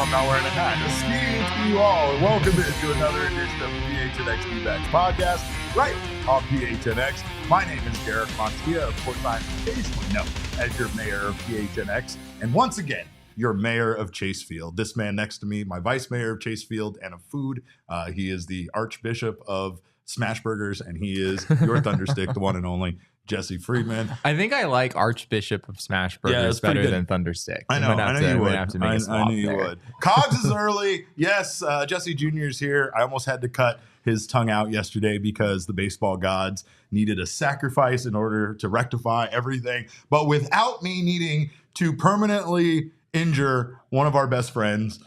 I'm not wearing a hat. Esteemed to you all, and welcome into another edition of the PHNX D-Backs podcast, right on PHNX. My name is Garrett Montia. Of course, I'm occasionally known as your mayor of PHNX, and once again, your mayor of Chase Field. This man next to me, my vice mayor of Chase Field and of food. He is the Archbishop of Smash Burgers, and he is your Thunderstick, the one and only Jesse Friedman. I think I like Archbishop of Smash Burgers better than Thunderstick. I know you would. I knew you would. Cogs is early. Yes, Jesse Jr. is here. I almost had to cut his tongue out yesterday because the baseball gods needed a sacrifice in order to rectify everything. But without me needing to permanently injure one of our best friends,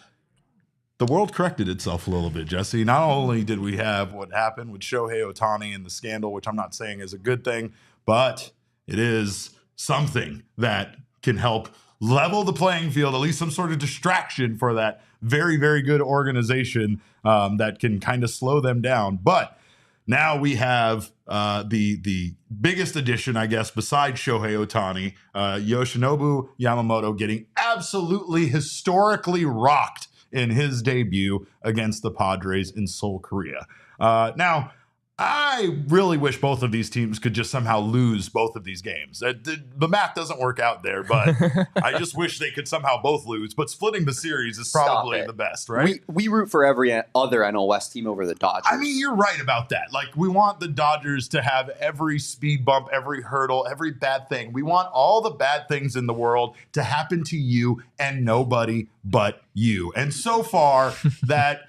the world corrected itself a little bit, Jesse. Not only did we have what happened with Shohei Ohtani and the scandal, which I'm not saying is a good thing, but it is something that can help level the playing field, at least some sort of distraction for that very, very good organization that can kind of slow them down. But now we have the biggest addition, I guess, besides Shohei Ohtani, Yoshinobu Yamamoto getting absolutely historically rocked in his debut against the Padres in Seoul, Korea. Now, I really wish both of these teams could just somehow lose both of these games. The math doesn't work out there, but I just wish they could somehow both lose. But splitting the series is probably the best, right? We root for every other NL West team over the Dodgers. I mean, you're right about that. Like, we want the Dodgers to have every speed bump, every hurdle, every bad thing. We want all the bad things in the world to happen to you and nobody but you. And so far, that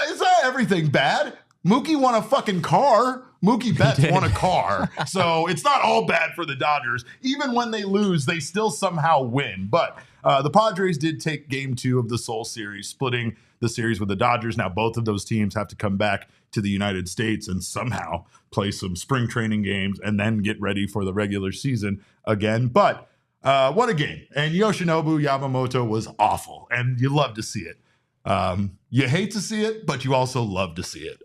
is not everything bad. Mookie won a fucking car. Mookie Betts won a car. So it's not all bad for the Dodgers. Even when they lose, they still somehow win. But the Padres did take game 2 of the Seoul series, splitting the series with the Dodgers. Now both of those teams have to come back to the United States and somehow play some spring training games and then get ready for the regular season again. But what a game. And Yoshinobu Yamamoto was awful. And you love to see it. You hate to see it, but you also love to see it.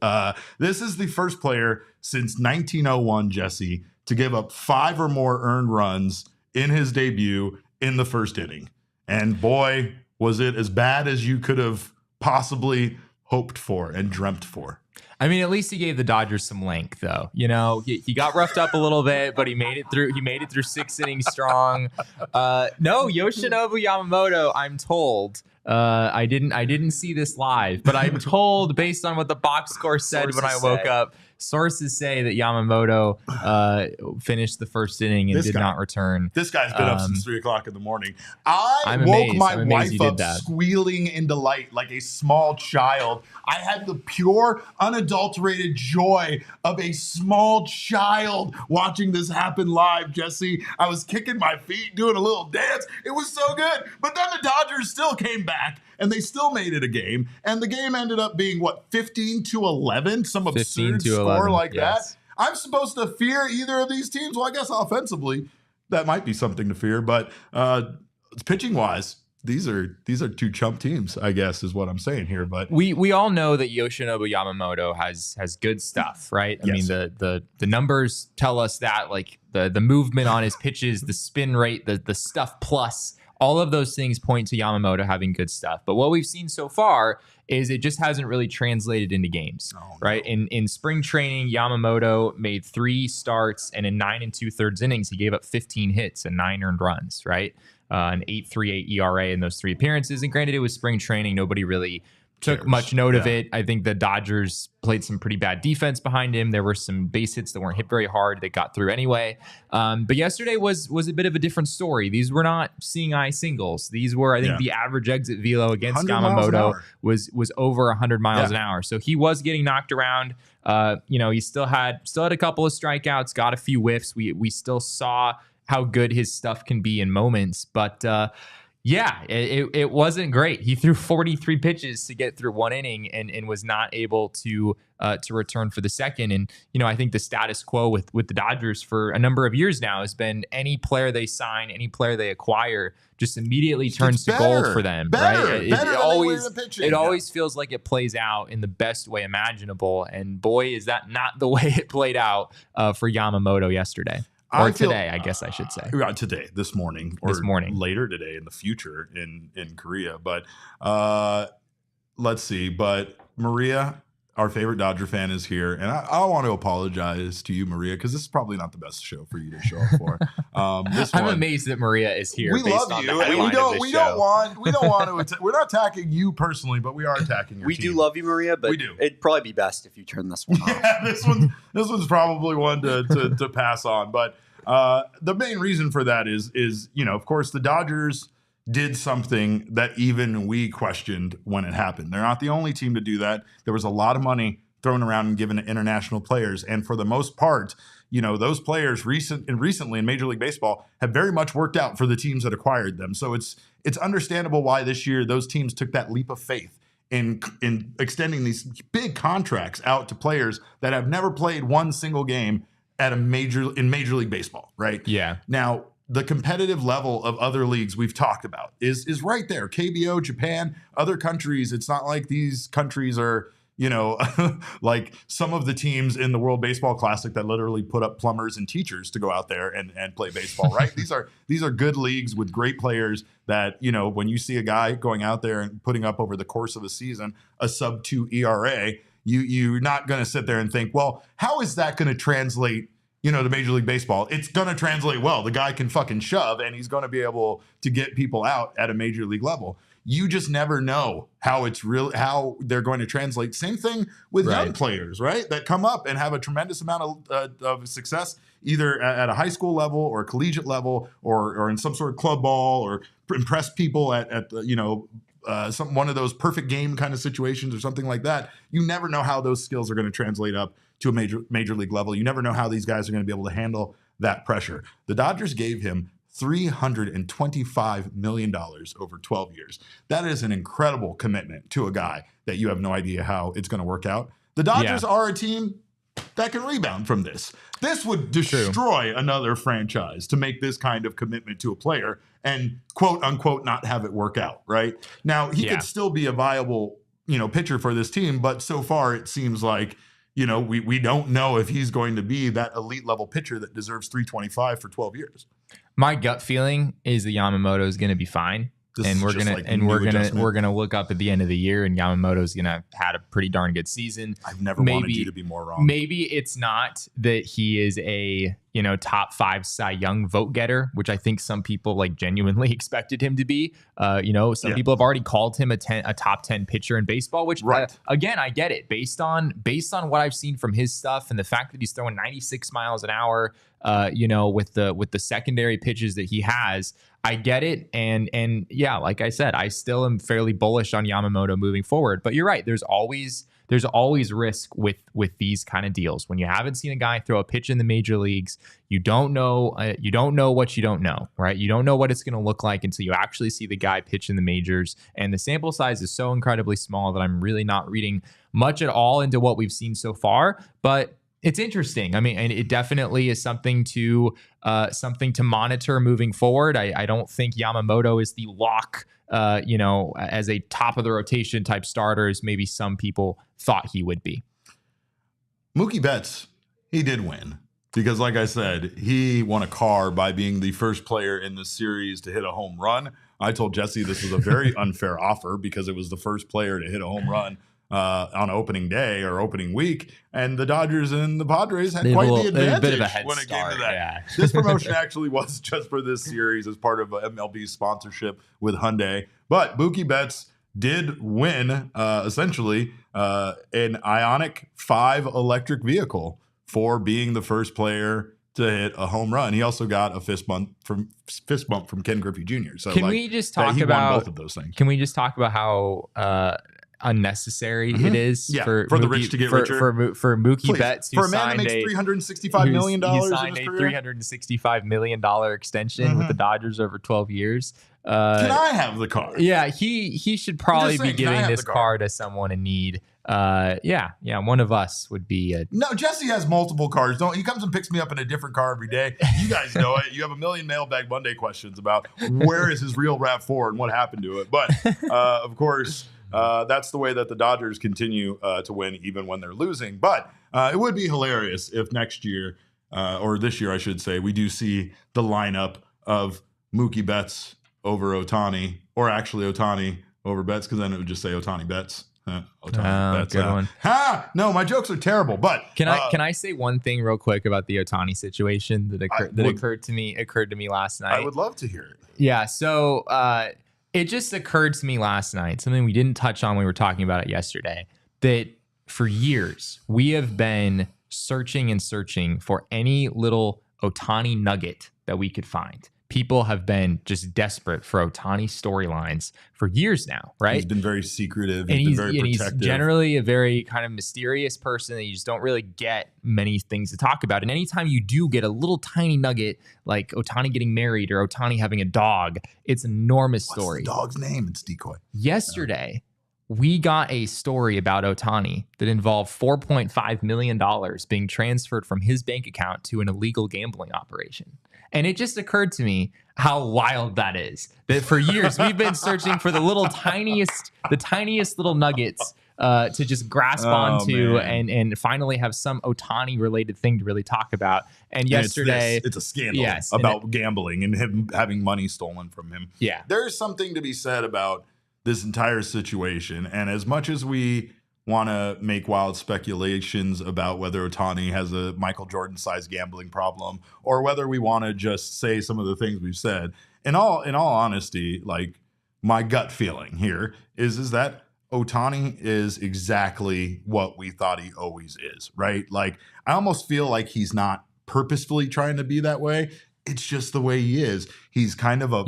This is the first player since 1901, Jesse, to give up 5 or more earned runs in his debut in the first inning. And boy, was it as bad as you could have possibly hoped for and dreamt for. I mean, at least he gave the Dodgers some length, though. You know, he got roughed up a little bit, but he made it through. He made it through 6 innings strong. No, Yoshinobu Yamamoto, I'm told. I didn't see this live, but I'm told, based on what the box score said when I woke up, sources say that Yamamoto finished the first inning and did not return. This guy's been up since 3 o'clock in the morning. I woke my wife up squealing in delight like a small child. I had the pure, unadulterated joy of a small child watching this happen live, Jesse. I was kicking my feet, doing a little dance. It was so good. But then the Dodgers still came back, and they still made it a game. And the game ended up being, 15-11? Some absurd score like that. I'm supposed to fear either of these teams? Well, I guess offensively, that might be something to fear. But pitching-wise, these are 2 chump teams, I guess, is what I'm saying here. But we all know that Yoshinobu Yamamoto has good stuff, right? I mean, the numbers tell us that, like the movement on his pitches, the spin rate, the stuff plus. All of those things point to Yamamoto having good stuff. But what we've seen so far is it just hasn't really translated into games, right? In spring training, Yamamoto made 3 starts, and in 9 2/3 innings, he gave up 15 hits and 9 earned runs, right? An 8.38 ERA in those 3 appearances. And granted, it was spring training. Nobody really took much note of it. I think the Dodgers played some pretty bad defense behind him. There were some base hits that weren't hit very hard. They got through anyway. But yesterday was a bit of a different story. These were not seeing eye singles. These were, I think, the average exit velo against Yamamoto was over 100 miles an hour. So he was getting knocked around. He still had a couple of strikeouts, got a few whiffs. We still saw how good his stuff can be in moments, but it wasn't great. He threw 43 pitches to get through 1 inning and was not able to return for the second. And, I think the status quo with the Dodgers for a number of years now has been any player they sign, any player they acquire just immediately turns to gold for them. Right? It always feels like it plays out in the best way imaginable. And boy, is that not the way it played out for Yamamoto yesterday. Or today, I guess I should say. Today, this morning, later today in the future in Korea. But let's see. But Maria, our favorite Dodger fan, is here. And I want to apologize to you, Maria, because this is probably not the best show for you to show up for. I'm amazed that Maria is here. We love you. And we don't want to. We're not attacking you personally, but we are attacking your team. We do love you, Maria, but it'd probably be best if you turn this one off. Yeah, this one's probably one to pass on. But the main reason for that is of course, the Dodgers did something that even we questioned when it happened. They're not the only team to do that. There was a lot of money thrown around and given to international players. And for the most part, those players recently in Major League Baseball have very much worked out for the teams that acquired them. So it's understandable why this year those teams took that leap of faith in extending these big contracts out to players that have never played one single game in Major League Baseball, right? Yeah. Now, the competitive level of other leagues we've talked about is right there. KBO, Japan, other countries. It's not like these countries are, like some of the teams in the World Baseball Classic that literally put up plumbers and teachers to go out there and play baseball, right? These are good leagues with great players that, when you see a guy going out there and putting up over the course of a season a sub-2 ERA, you're not going to sit there and think, well, how is that going to translate to Major League Baseball? It's going to translate well. The guy can fucking shove, and he's going to be able to get people out at a Major League level. You just never know how they're going to translate. Same thing with young players, right? That come up and have a tremendous amount of success, either at a high school level or collegiate level, or in some sort of club ball, or impress people at one of those perfect game kind of situations or something like that. You never know how those skills are going to translate up to a major league level. You never know how these guys are going to be able to handle that pressure. The Dodgers gave him $325 million over 12 years. That is an incredible commitment to a guy that you have no idea how it's going to work out. The Dodgers are a team that can rebound from this. This would destroy another franchise to make this kind of commitment to a player and quote unquote not have it work out, right? Now, he could still be a viable, pitcher for this team, but so far it seems like, we don't know if he's going to be that elite level pitcher that deserves 325 for 12 years. My gut feeling is that Yamamoto is going to be fine. We're gonna look up at the end of the year, and Yamamoto's gonna had a pretty darn good season. I've never wanted you to be more wrong. Maybe it's not that he is a top 5 Cy Young vote getter, which I think some people genuinely expected him to be. Some people have already called him a top 10 pitcher in baseball, which again, I get it based on what I've seen from his stuff and the fact that he's throwing 96 miles an hour. With the secondary pitches that he has, I get it. And like I said, I still am fairly bullish on Yamamoto moving forward. But you're right. There's always risk with these kind of deals. When you haven't seen a guy throw a pitch in the major leagues, you don't know what you don't know, right? You don't know what it's going to look like until you actually see the guy pitch in the majors. And the sample size is so incredibly small that I'm really not reading much at all into what we've seen so far. But it's interesting. I mean, and it definitely is something to monitor moving forward. I don't think Yamamoto is the lock, as a top of the rotation type starter as maybe some people thought he would be. Mookie Betts, he did win because, like I said, he won a car by being the first player in the series to hit a home run. I told Jesse this was a very unfair offer because it was the first player to hit a home run on opening day or opening week, and the Dodgers and the Padres had quite the advantage when it came to that. Yeah. This promotion actually was just for this series as part of MLB's sponsorship with Hyundai, but Mookie Betts did win essentially an Ionic 5 electric vehicle for being the first player to hit a home run. He also got a fist bump from Ken Griffey Jr. So can we just talk about both of those things? Can we just talk about how unnecessary it is for the rich to get richer for Mookie Betts, for a man that makes $365 million in his career? $365 million extension with the Dodgers over 12 years. Can I have the car? Yeah, he should probably be giving this car to someone in need. One of us would be. No, Jesse has multiple cars. He comes and picks me up in a different car every day. You guys know it. You have a million Mailbag Monday questions about where is his real RAV4 and what happened to it. But of course, that's the way that the Dodgers continue to win even when they're losing. But it would be hilarious if next year, or this year, I should say, we do see the lineup of Mookie Betts over Ohtani, or actually Ohtani over Betts, because then it would just say Ohtani Betts. Betts. Good one. No, my jokes are terrible. But can I say one thing real quick about the Ohtani situation that occurred to me last night? I would love to hear it. Yeah. So it just occurred to me last night, something we didn't touch on when we were talking about it yesterday, that for years we have been searching for any little Ohtani nugget that we could find. People have been just desperate for Ohtani storylines for years now, right? He's been very secretive. He's been very protective. He's generally a very kind of mysterious person that you just don't really get many things to talk about. And anytime you do get a little tiny nugget, like Ohtani getting married or Ohtani having a dog, it's an enormous story. What's the dog's name? It's Decoy. Yesterday, we got a story about Ohtani that involved $4.5 million being transferred from his bank account to an illegal gambling operation. And it just occurred to me how wild that is. That for years we've been searching for the tiniest little nuggets to just grasp onto and finally have some Ohtani related thing to really talk about. And yesterday, it's a scandal about gambling and him having money stolen from him. Yeah, there's something to be said about this entire situation. And as much as we want to make wild speculations about whether Ohtani has a Michael Jordan-sized gambling problem, or whether we want to just say some of the things we've said, in all honesty, like, my gut feeling here is that Ohtani is exactly what we thought he always is, right? Like, I almost feel like he's not purposefully trying to be that way. It's just the way he is. He's kind of a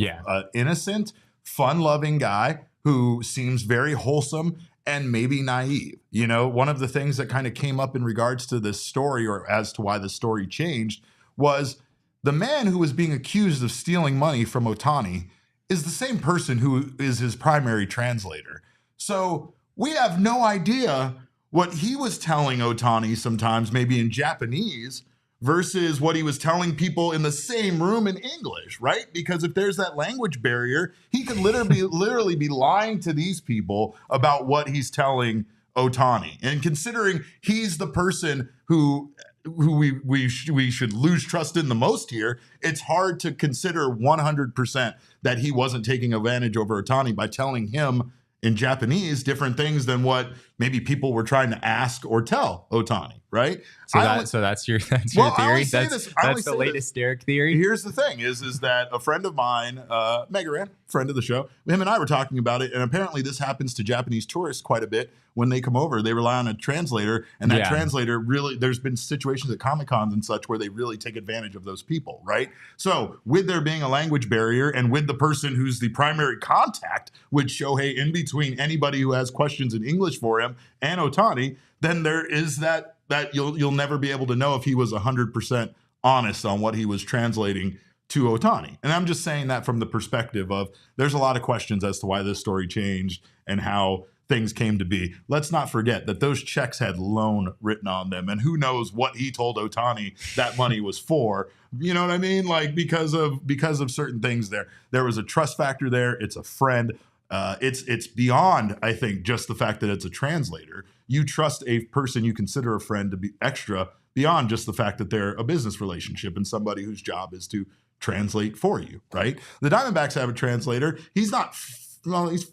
innocent, fun-loving guy who seems very wholesome and maybe naive. You know, one of the things that kind of came up in regards to this story, or as to why the story changed, was the man who was being accused of stealing money from Ohtani is the same person who is his primary translator. So we have no idea what he was telling Ohtani sometimes, maybe in Japanese, versus what he was telling people in the same room in English, right? Because if there's that language barrier, he could literally be lying to these people about what he's telling Ohtani. And considering he's the person who we should lose trust in the most here, it's hard to consider 100% that he wasn't taking advantage over Ohtani by telling him in Japanese different things than what maybe people were trying to ask or tell Ohtani, right? So that's your theory. That's the latest Derek theory. Here's the thing: is that a friend of mine, Megaran, friend of the show, him and I were talking about it, and apparently this happens to Japanese tourists quite a bit. When they come over, they rely on a translator, and that translator really, there's been situations at Comic-Cons and such where they really take advantage of those people, right? So with there being a language barrier, and with the person who's the primary contact with Shohei in between anybody who has questions in English for him and Ohtani, then there is that you'll never be able to know if he was 100% honest on what he was translating to Ohtani. And I'm just saying that from the perspective of there's a lot of questions as to why this story changed and how things came to be. Let's not forget that those checks had loan written on them, and who knows what he told Ohtani that money was for. You know what I mean? Like, because of certain things there was a trust factor there. It's a friend. It's beyond, I think, just the fact that it's a translator. You trust a person you consider a friend to be extra beyond just the fact that they're a business relationship and somebody whose job is to translate for you, right? The Diamondbacks have a translator. He's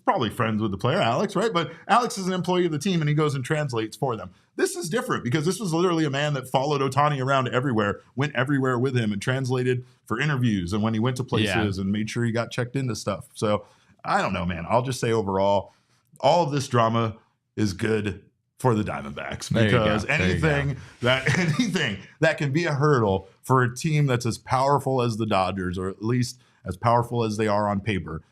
probably friends with the player, Alex, right? But Alex is an employee of the team, and he goes and translates for them. This is different because this was literally a man that followed Ohtani around everywhere, went everywhere with him, and translated for interviews and when he went to places and made sure he got checked into stuff. So I don't know, man. I'll just say overall, all of this drama is good for the Diamondbacks, because anything that can be a hurdle for a team that's as powerful as the Dodgers, or at least as powerful as they are on paper,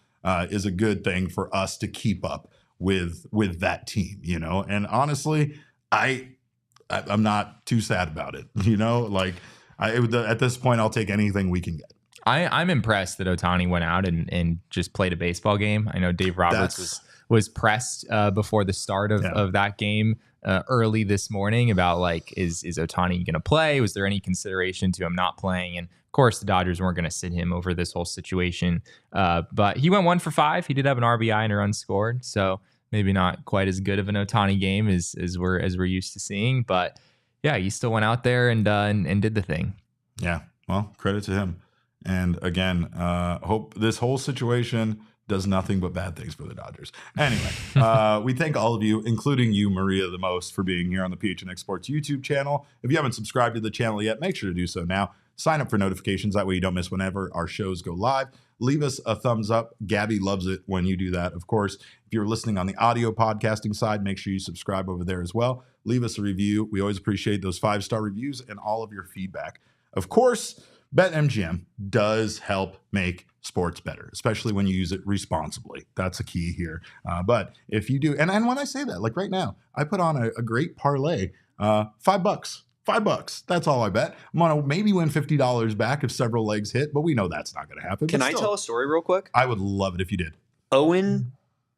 is a good thing for us to keep up with that team, And honestly, I'm not too sad about it, Like at this point, I'll take anything we can get. I'm impressed that Ohtani went out and just played a baseball game. I know Dave Roberts was pressed before the start of that game early this morning about is Ohtani going to play? Was there any consideration to him not playing? And of course, the Dodgers weren't going to sit him over this whole situation. But he went 1 for 5. He did have an RBI and a run scored, so maybe not quite as good of an Ohtani game as we're used to seeing. But yeah, he still went out there and did the thing. Yeah, well, credit to him. And again, hope this whole situation does nothing but bad things for the Dodgers. Anyway, we thank all of you, including you, Maria, the most, for being here on the PHNX Sports YouTube channel. If you haven't subscribed to the channel yet, make sure to do so now. Sign up for notifications. That way you don't miss whenever our shows go live. Leave us a thumbs up. Gabby loves it when you do that. Of course, if you're listening on the audio podcasting side, make sure you subscribe over there as well. Leave us a review. We always appreciate those 5-star reviews and all of your feedback. Of course, BetMGM does help make sports better, especially when you use it responsibly. That's a key here. But if you do, and when I say that, like right now, I put on a great parlay, $5. $5. That's all I bet. I'm going to maybe win $50 back if several legs hit, but we know that's not going to happen. Can I tell a story real quick? I would love it if you did. Owen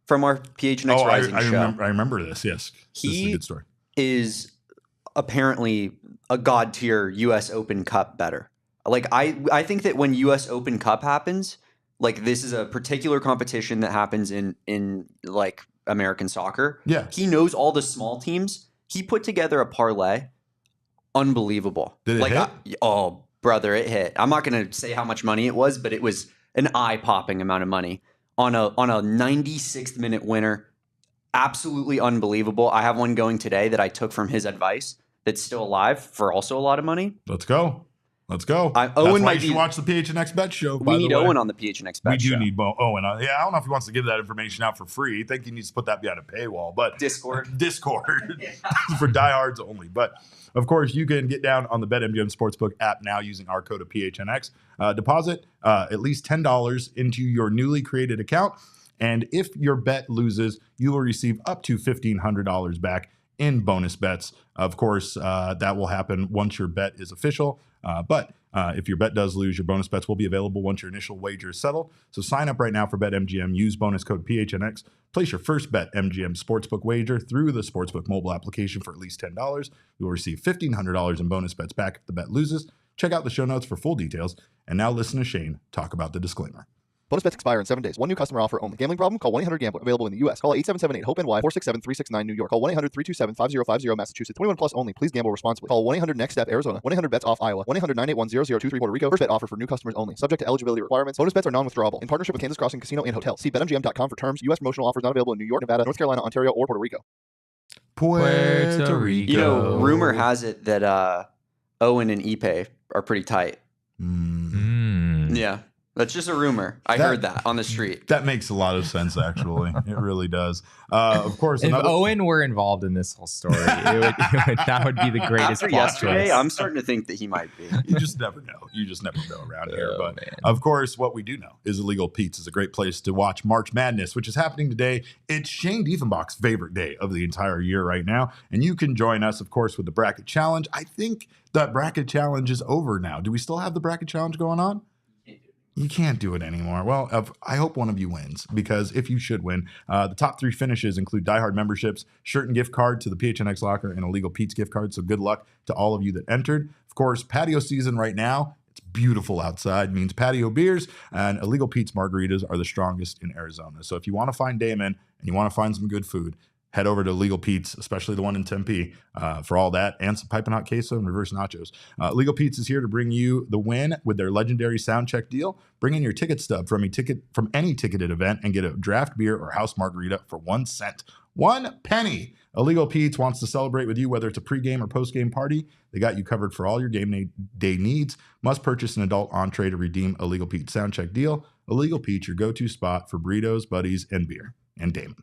from our PHNX Rising show. I remember this. Yes. This is a good story. Is apparently a god tier US Open Cup bettor. I think that when US Open Cup happens, this is a particular competition that happens in American soccer. Yeah. He knows all the small teams. He put together a parlay. Unbelievable. Did it hit? Oh, brother, it hit. I'm not going to say how much money it was, but it was an eye-popping amount of money on a 96th minute winner. Absolutely unbelievable. I have one going today that I took from his advice that's still alive for also a lot of money. Let's go. Owen That's why you should watch the PHNX Bet Show. We need Owen on the PHNX Bet Show. We do need Owen. I don't know if he wants to give that information out for free. I think he needs to put that behind a paywall. But Discord for diehards only. But of course, you can get down on the BetMGM Sportsbook app now using our code of PHNX. Deposit at least $10 into your newly created account. And if your bet loses, you will receive up to $1,500 back in bonus bets. Of course, that will happen once your bet is official. But if your bet does lose, your bonus bets will be available once your initial wager is settled. So sign up right now for BetMGM. Use bonus code PHNX. Place your first BetMGM Sportsbook wager through the Sportsbook mobile application for at least $10. You will receive $1,500 in bonus bets back if the bet loses. Check out the show notes for full details. And now listen to Shane talk about the disclaimer. Bonus bets expire in 7 days. One new customer offer only. Gambling problem? Call 1-800-GAMBLER. Available in the U.S. Call 877-8-HOPE-NY 467-369 New York. Call 1-800-327-5050 Massachusetts. 21 plus only. Please gamble responsibly. Call 1-800-NEXT-STEP Arizona. 1-800-BETS-OFF Iowa. 1-800-981-0023 Puerto Rico. First bet offer for new customers only. Subject to eligibility requirements. Bonus bets are non-withdrawable. In partnership with Kansas Crossing Casino and Hotel. See BetMGM.com for terms. U.S. promotional offers not available in New York, Nevada, North Carolina, Ontario, or Puerto Rico. Puerto Rico. Rumor has it that Owen and Ipe are pretty tight. Yeah. That's just a rumor. I heard that on the street. That makes a lot of sense, actually. It really does. Of course, if Owen were involved in this whole story, that would be the greatest. After yesterday, I'm starting to think that he might be. You just never know. You just never know around here. But of course, what we do know is Illegal Pete's is a great place to watch March Madness, which is happening today. It's Shane Diefenbach's favorite day of the entire year right now. And you can join us, of course, with the Bracket Challenge. I think that Bracket Challenge is over now. Do we still have the Bracket Challenge going on? You can't do it anymore. Well, I hope one of you wins, because if you should win, the top 3 finishes include diehard memberships, shirt and gift card to the PHNX Locker, and Illegal Pete's gift card. So good luck to all of you that entered. Of course, patio season right now. It's beautiful outside, means patio beers, and Illegal Pete's margaritas are the strongest in Arizona. So if you want to find Damon and you want to find some good food, head over to Legal Pete's, especially the one in Tempe, for all that, and some piping hot queso and reverse nachos. Legal Pete's is here to bring you the win with their legendary sound check deal. Bring in your ticket stub from any ticketed event and get a draft beer or house margarita for 1 cent. 1 penny. Illegal Pete's wants to celebrate with you, whether it's a pregame or postgame party. They got you covered for all your game day needs. Must purchase an adult entree to redeem a Legal Pete's sound check deal. Illegal Pete's, your go-to spot for burritos, buddies, and beer. And Damon.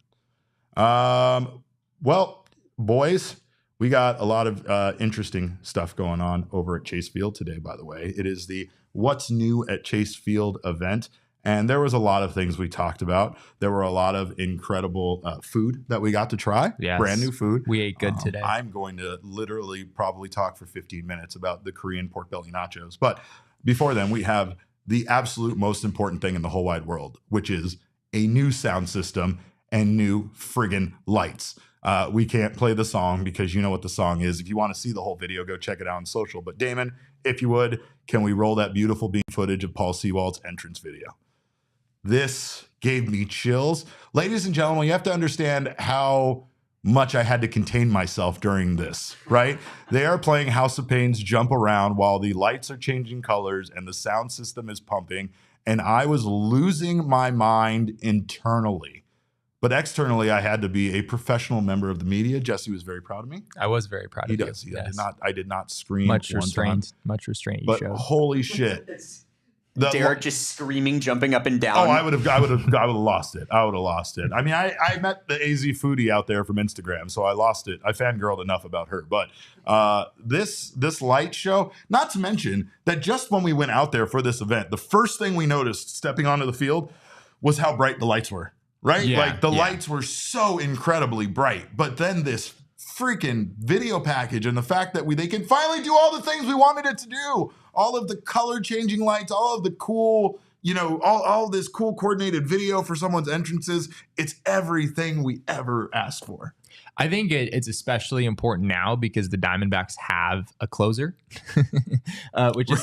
Well, boys, we got a lot of interesting stuff going on over at Chase Field today, by the way. It is the What's New at Chase Field event. And there was a lot of things we talked about. There were a lot of incredible food that we got to try. Yes. Brand new food. We ate good today. I'm going to literally probably talk for 15 minutes about the Korean pork belly nachos. But before then, we have the absolute most important thing in the whole wide world, which is a new sound system and new friggin' lights. We can't play the song because you know what the song is. If you want to see the whole video, go check it out on social. But Damon, if you would, can we roll that beautiful beam footage of Paul Sewald's entrance video? This gave me chills. Ladies and gentlemen, you have to understand how much I had to contain myself during this, right? They are playing House of Pain's Jump Around while the lights are changing colors and the sound system is pumping. And I was losing my mind internally. But externally, I had to be a professional member of the media. Jesse was very proud of me. I was very proud of you. He does. I did not scream much one restraint. time. Much restraint. You But showed. holy shit. Derek just screaming, jumping up and down. Oh, I would have lost it. I would have lost it. I mean, I met the AZ foodie out there from Instagram, so I lost it. I fangirled enough about her. But this light show, not to mention that just when we went out there for this event, the first thing we noticed stepping onto the field was how bright the lights were. Right? Yeah, like the lights were so incredibly bright. But then this freaking video package and the fact that they can finally do all the things we wanted it to do. All of the color changing lights, all of the cool, all this cool coordinated video for someone's entrances. It's everything we ever asked for. I think it's especially important now because the Diamondbacks have a closer, which is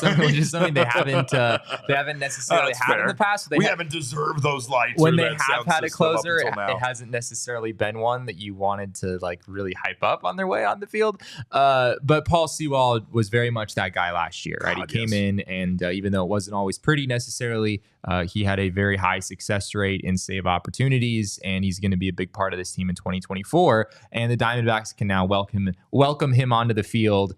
something they haven't necessarily had in the past. We haven't deserved those lights. When they have had a closer, it hasn't necessarily been one that you wanted to really hype up on their way on the field. But Paul Sewald was very much that guy last year, right? He came in and even though it wasn't always pretty necessarily, he had a very high success rate in save opportunities, and he's going to be a big part of this team in 2024. And the Diamondbacks can now welcome him onto the field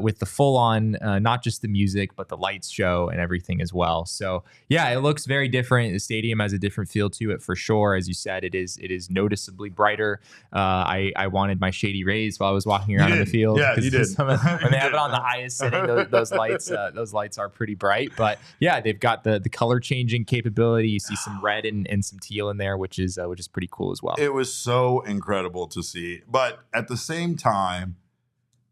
with the full-on, not just the music, but the lights show and everything as well. So yeah, it looks very different. The stadium has a different feel to it for sure. As you said, it is noticeably brighter. I wanted my shady rays while I was walking around on the field. Yeah, you did. When they have it on the highest setting, those lights are pretty bright. But yeah, they've got the color changing capability. You see some red and some teal in there, which is pretty cool as well. It was so incredible to see. But at the same time,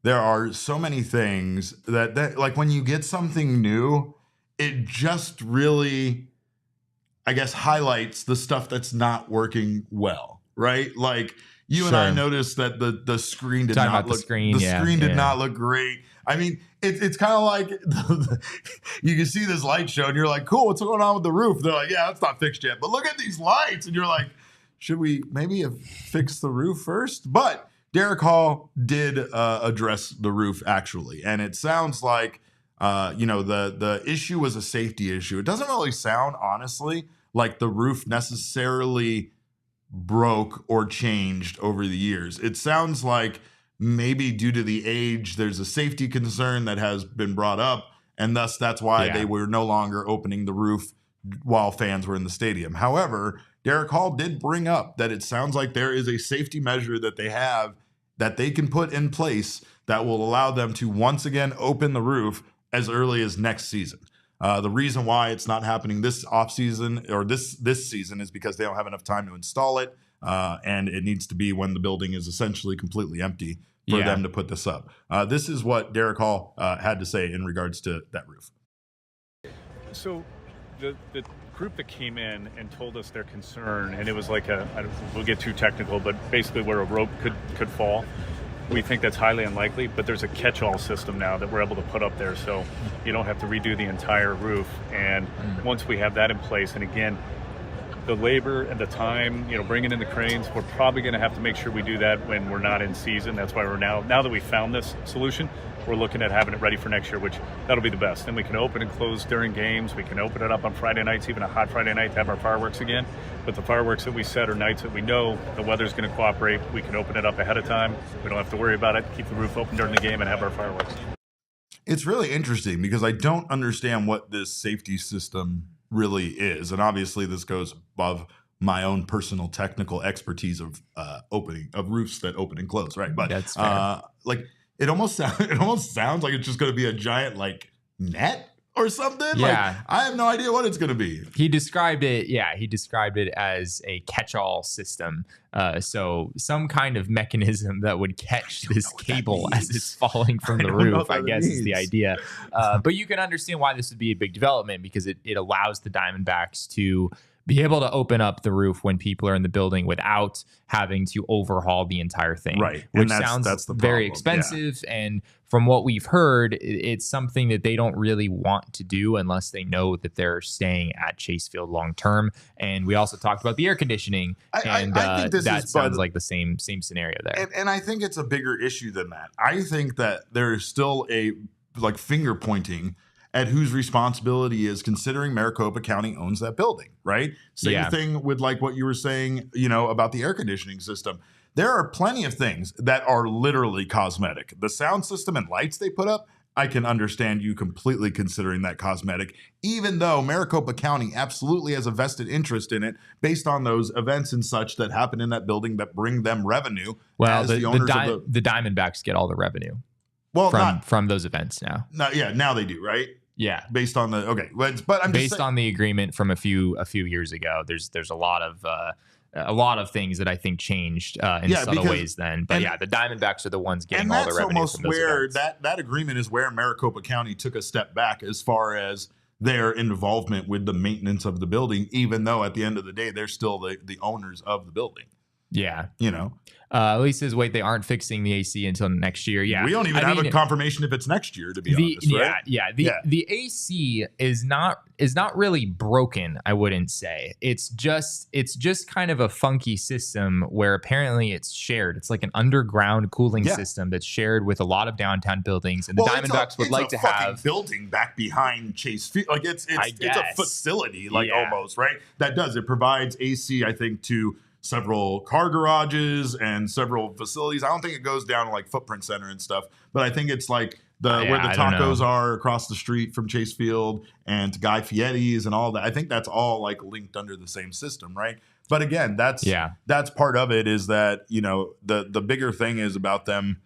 there are so many things that like when you get something new, it just really, I guess, highlights the stuff that's not working well, right? Like you and I noticed that the screen did not look. The screen did not look great. I mean, it's kind of like you can see this light show and you're like, cool, what's going on with the roof? They're like, yeah, that's not fixed yet. But look at these lights. And you're like, should we maybe have fixed the roof first? But Derek Hall did address the roof actually. And it sounds like, the issue was a safety issue. It doesn't really sound, honestly, like the roof necessarily broke or changed over the years. It sounds like maybe due to the age, there's a safety concern that has been brought up. And thus that's why they were no longer opening the roof while fans were in the stadium. However, Derek Hall did bring up that it sounds like there is a safety measure that they have that they can put in place that will allow them to once again open the roof as early as next season. The reason why it's not happening this offseason or this season is because they don't have enough time to install it, and it needs to be when the building is essentially completely empty for them to put this up. This is what Derek Hall had to say in regards to that roof. So the group that came in and told us their concern, and it was like we'll get too technical, but basically where a rope could fall. We think that's highly unlikely, but there's a catch-all system now that we're able to put up there, so you don't have to redo the entire roof. And once we have that in place, and again, the labor and the time, bringing in the cranes, we're probably going to have to make sure we do that when we're not in season. That's why we're now that we found this solution, we're looking at having it ready for next year, which that'll be the best. Then we can open and close during games. We can open it up on Friday nights, even a hot Friday night, to have our fireworks again. But the fireworks that we set are nights that we know the weather's going to cooperate. We can open it up ahead of time. We don't have to worry about it. Keep the roof open during the game and have our fireworks. It's really interesting because I don't understand what this safety system really is. And obviously this goes above my own personal technical expertise of roofs that open and close, right? But That's fair. like it almost sounds like it's just going to be a giant like net or something. Yeah. Like, I have no idea what it's going to be. He described it as a catch-all system. So some kind of mechanism that would catch this cable as it's falling from the roof, I guess is the idea. But you can understand why this would be a big development, because it allows the Diamondbacks to be able to open up the roof when people are in the building without having to overhaul the entire thing. Right. Which sounds very expensive. Yeah. And from what we've heard, it's something that they don't really want to do unless they know that they're staying at Chase Field long term. And we also talked about the air conditioning. I think that sounds like the same scenario there. And I think it's a bigger issue than that. I think that there's still a like finger pointing at whose responsibility is, considering Maricopa County owns that building, right? Same thing with like what you were saying, about the air conditioning system. There are plenty of things that are literally cosmetic. The sound system and lights they put up, I can understand you completely considering that cosmetic, even though Maricopa County absolutely has a vested interest in it based on those events and such that happen in that building that bring them revenue. Well, the Diamondbacks get all the revenue from those events now. Now they do, right? Yeah, based on but I'm based on the agreement from a few years ago. There's a lot of things that I think changed in subtle ways then. But the Diamondbacks are the ones getting all the revenue from those events. That agreement is where Maricopa County took a step back as far as their involvement with the maintenance of the building, even though at the end of the day they're still the owners of the building. Yeah. Elise says, wait, they aren't fixing the AC until next year. Yeah. We don't even have a confirmation if it's next year, to be honest, right? The AC is not really broken, I wouldn't say. It's just kind of a funky system where apparently it's shared. It's like an underground cooling system that's shared with a lot of downtown buildings, and the Diamondbacks would like to have building back behind Chase Field. Like it's a facility, almost, right? It provides AC, I think, to several car garages and several facilities. I don't think it goes down to like Footprint Center and stuff, but I think it's like where the tacos are across the street from Chase Field and Guy Fieri's and all that. I think that's all like linked under the same system, right? But again, that's part of it, is that, the bigger thing is about them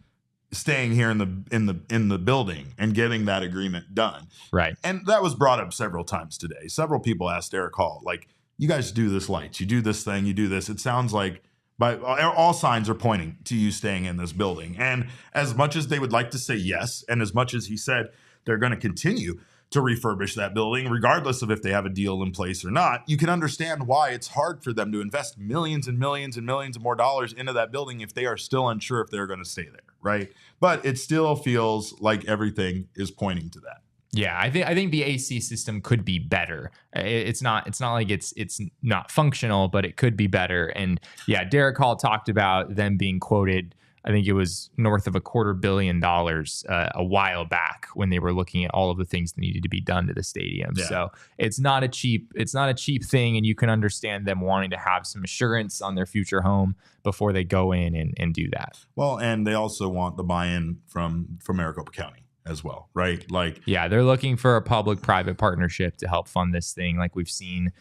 staying here in the building and getting that agreement done. Right. And that was brought up several times today. Several people asked Eric Hall, like, you guys do this lights, you do this thing, you do this. It sounds like all signs are pointing to you staying in this building. And as much as they would like to say yes, and as much as he said they're going to continue to refurbish that building, regardless of if they have a deal in place or not, you can understand why it's hard for them to invest millions and millions and millions of more dollars into that building if they are still unsure if they're going to stay there, right? But it still feels like everything is pointing to that. Yeah, I think the AC system could be better. It's not like it's not functional, but it could be better. And Derek Hall talked about them being quoted, I think it was north of $250 million a while back when they were looking at all of the things that needed to be done to the stadium. Yeah. So it's not a cheap thing, and you can understand them wanting to have some assurance on their future home before they go in and do that. Well, and they also want the buy-in from Maricopa County as well, right? They're looking for a public-private partnership to help fund this thing, like we've seen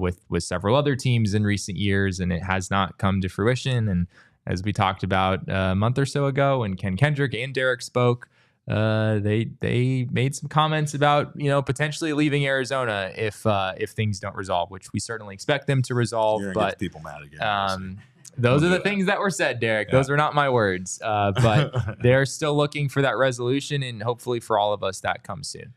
with several other teams in recent years, and it has not come to fruition. And as we talked about a month or so ago, when Ken Kendrick and Derek spoke, they made some comments about potentially leaving Arizona if things don't resolve, which we certainly expect them to resolve. But get people mad again. Those are the things that were said, Derek. Those were not my words. But they're still looking for that resolution, and hopefully for all of us that comes soon.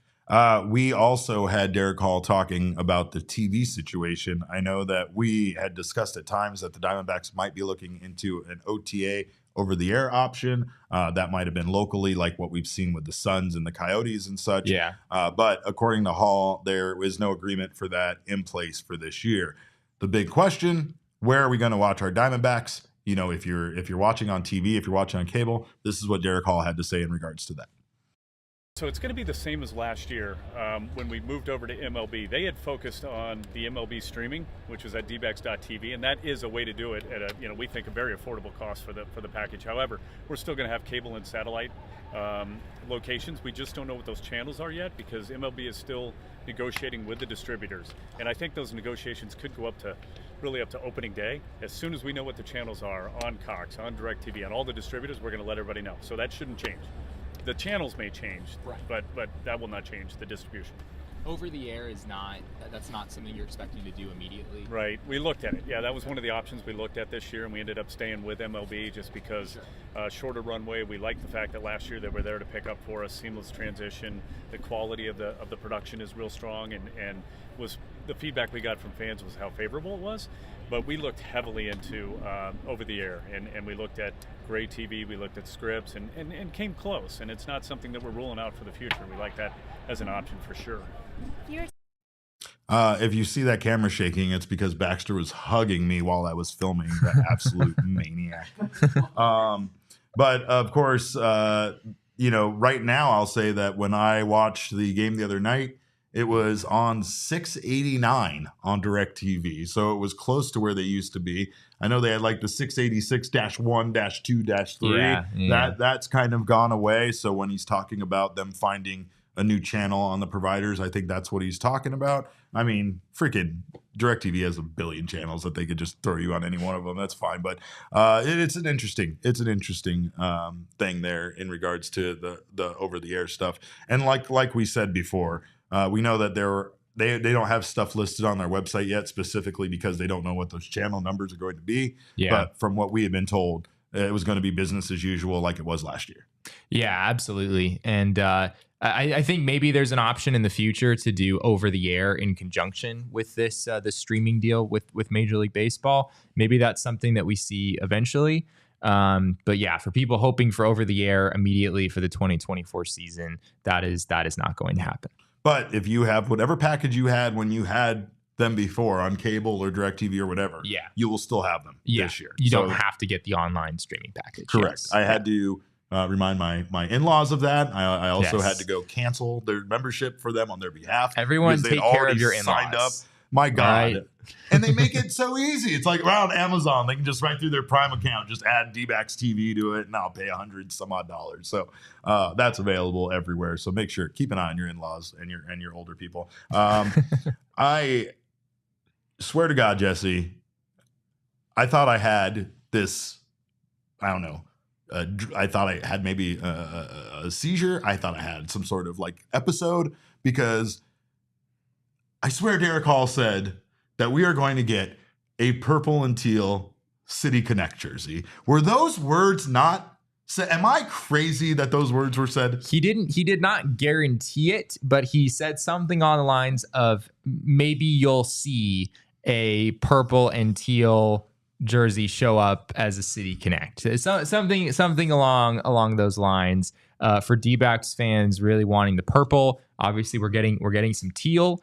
We also had Derek Hall talking about the TV situation. I know that we had discussed at times that the Diamondbacks might be looking into an OTA over-the-air option. That might have been locally, like what we've seen with the Suns and the Coyotes and such. Yeah. But according to Hall, there is no agreement for that in place for this year. The big question: where are we going to watch our Diamondbacks? If you're watching on TV, if you're watching on cable, this is what Derek Hall had to say in regards to that. So it's going to be the same as last year when we moved over to MLB. They had focused on the MLB streaming, which was at dbacks.tv, and that is a way to do it at a we think a very affordable cost for the package. However, we're still going to have cable and satellite locations. We just don't know what those channels are yet because MLB is still negotiating with the distributors, and I think those negotiations could go up to really up to opening day. As soon as we know what the channels are on Cox, on DirecTV, on all the distributors, we're going to let everybody know. So that shouldn't change. The channels may change, but that will not change the distribution. Over the air that's not something you're expecting to do immediately. Right. We looked at it. Yeah, that was one of the options we looked at this year, and we ended up staying with MLB just because shorter runway. We liked the fact that last year they were there to pick up for us, seamless transition. The quality of the production is real strong, and was the feedback we got from fans was how favorable it was. But we looked heavily into over the air, and we looked at Gray TV, we looked at scripts, and came close. And it's not something that we're ruling out for the future. We like that as an option for sure. If you see that camera shaking, it's because Baxter was hugging me while I was filming. That absolute maniac. But of course, right now I'll say that when I watched the game the other night, it was on 689 on DirecTV, so it was close to where they used to be. I know they had like the 686-1-2-3. That's kind of gone away. So when he's talking about them finding a new channel on the providers, I think that's what he's talking about. I mean, freaking DirecTV has a billion channels that they could just throw you on any one of them. That's fine. But it's an interesting thing there in regards to the over the air stuff. And like we said before, we know that they don't have stuff listed on their website yet, specifically because they don't know what those channel numbers are going to be. Yeah. But from what we have been told, it was going to be business as usual like it was last year. Yeah, absolutely. And I think maybe there's an option in the future to do over the air in conjunction with this the streaming deal with Major League Baseball. Maybe that's something that we see eventually. But yeah, for people hoping for over the air immediately for the 2024 season, that is not going to happen. But if you have whatever package you had when you had them before on cable or DirecTV or whatever, you will still have them this year. You don't have to get the online streaming package. Correct. Yes. I had to remind my in-laws of that. I also had to go cancel their membership for them on their behalf. Everyone take care of your in-laws. Signed up. My God. Right. And they make it so easy. It's like around Amazon. They can just right through their Prime account, just add D-backs TV to it, and I'll pay $100 some odd. So that's available everywhere. So make sure, keep an eye on your in-laws and your older people. I swear to God, Jesse, I thought I had this, I don't know, I thought I had maybe a seizure. I thought I had some sort of like episode, because I swear Derek Hall said that we are going to get a purple and teal City Connect jersey. Were those words not said? Am I crazy that those words were said? He did not guarantee it, but he said something on the lines of maybe you'll see a purple and teal jersey show up as a City Connect. Something along those lines. For D-backs fans really wanting the purple, obviously we're getting some teal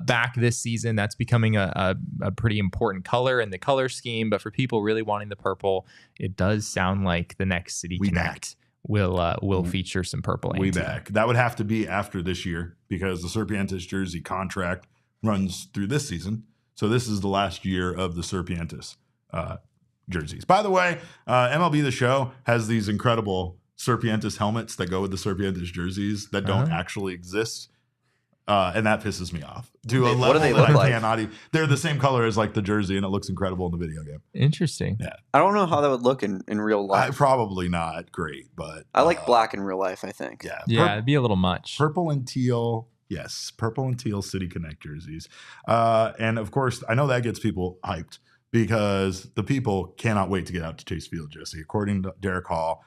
back this season. That's becoming a pretty important color in the color scheme. But for people really wanting the purple, it does sound like the next City Connect will feature some purple. We back. That would have to be after this year, because the Serpientes jersey contract runs through this season. So this is the last year of the Serpientes jerseys. By the way, MLB The Show has these incredible Serpientes helmets that go with the Serpientes jerseys that don't actually exist. And that pisses me off. What do they look like? They're the same color as like the jersey, and it looks incredible in the video game. Interesting. Yeah. I don't know how that would look in real life. Probably not great, but I like black in real life, I think. Yeah, it'd be a little much. Purple and teal. Yes, purple and teal City Connect jerseys. And of course, I know that gets people hyped, because the people cannot wait to get out to Chase Field, Jesse. According to Derek Hall,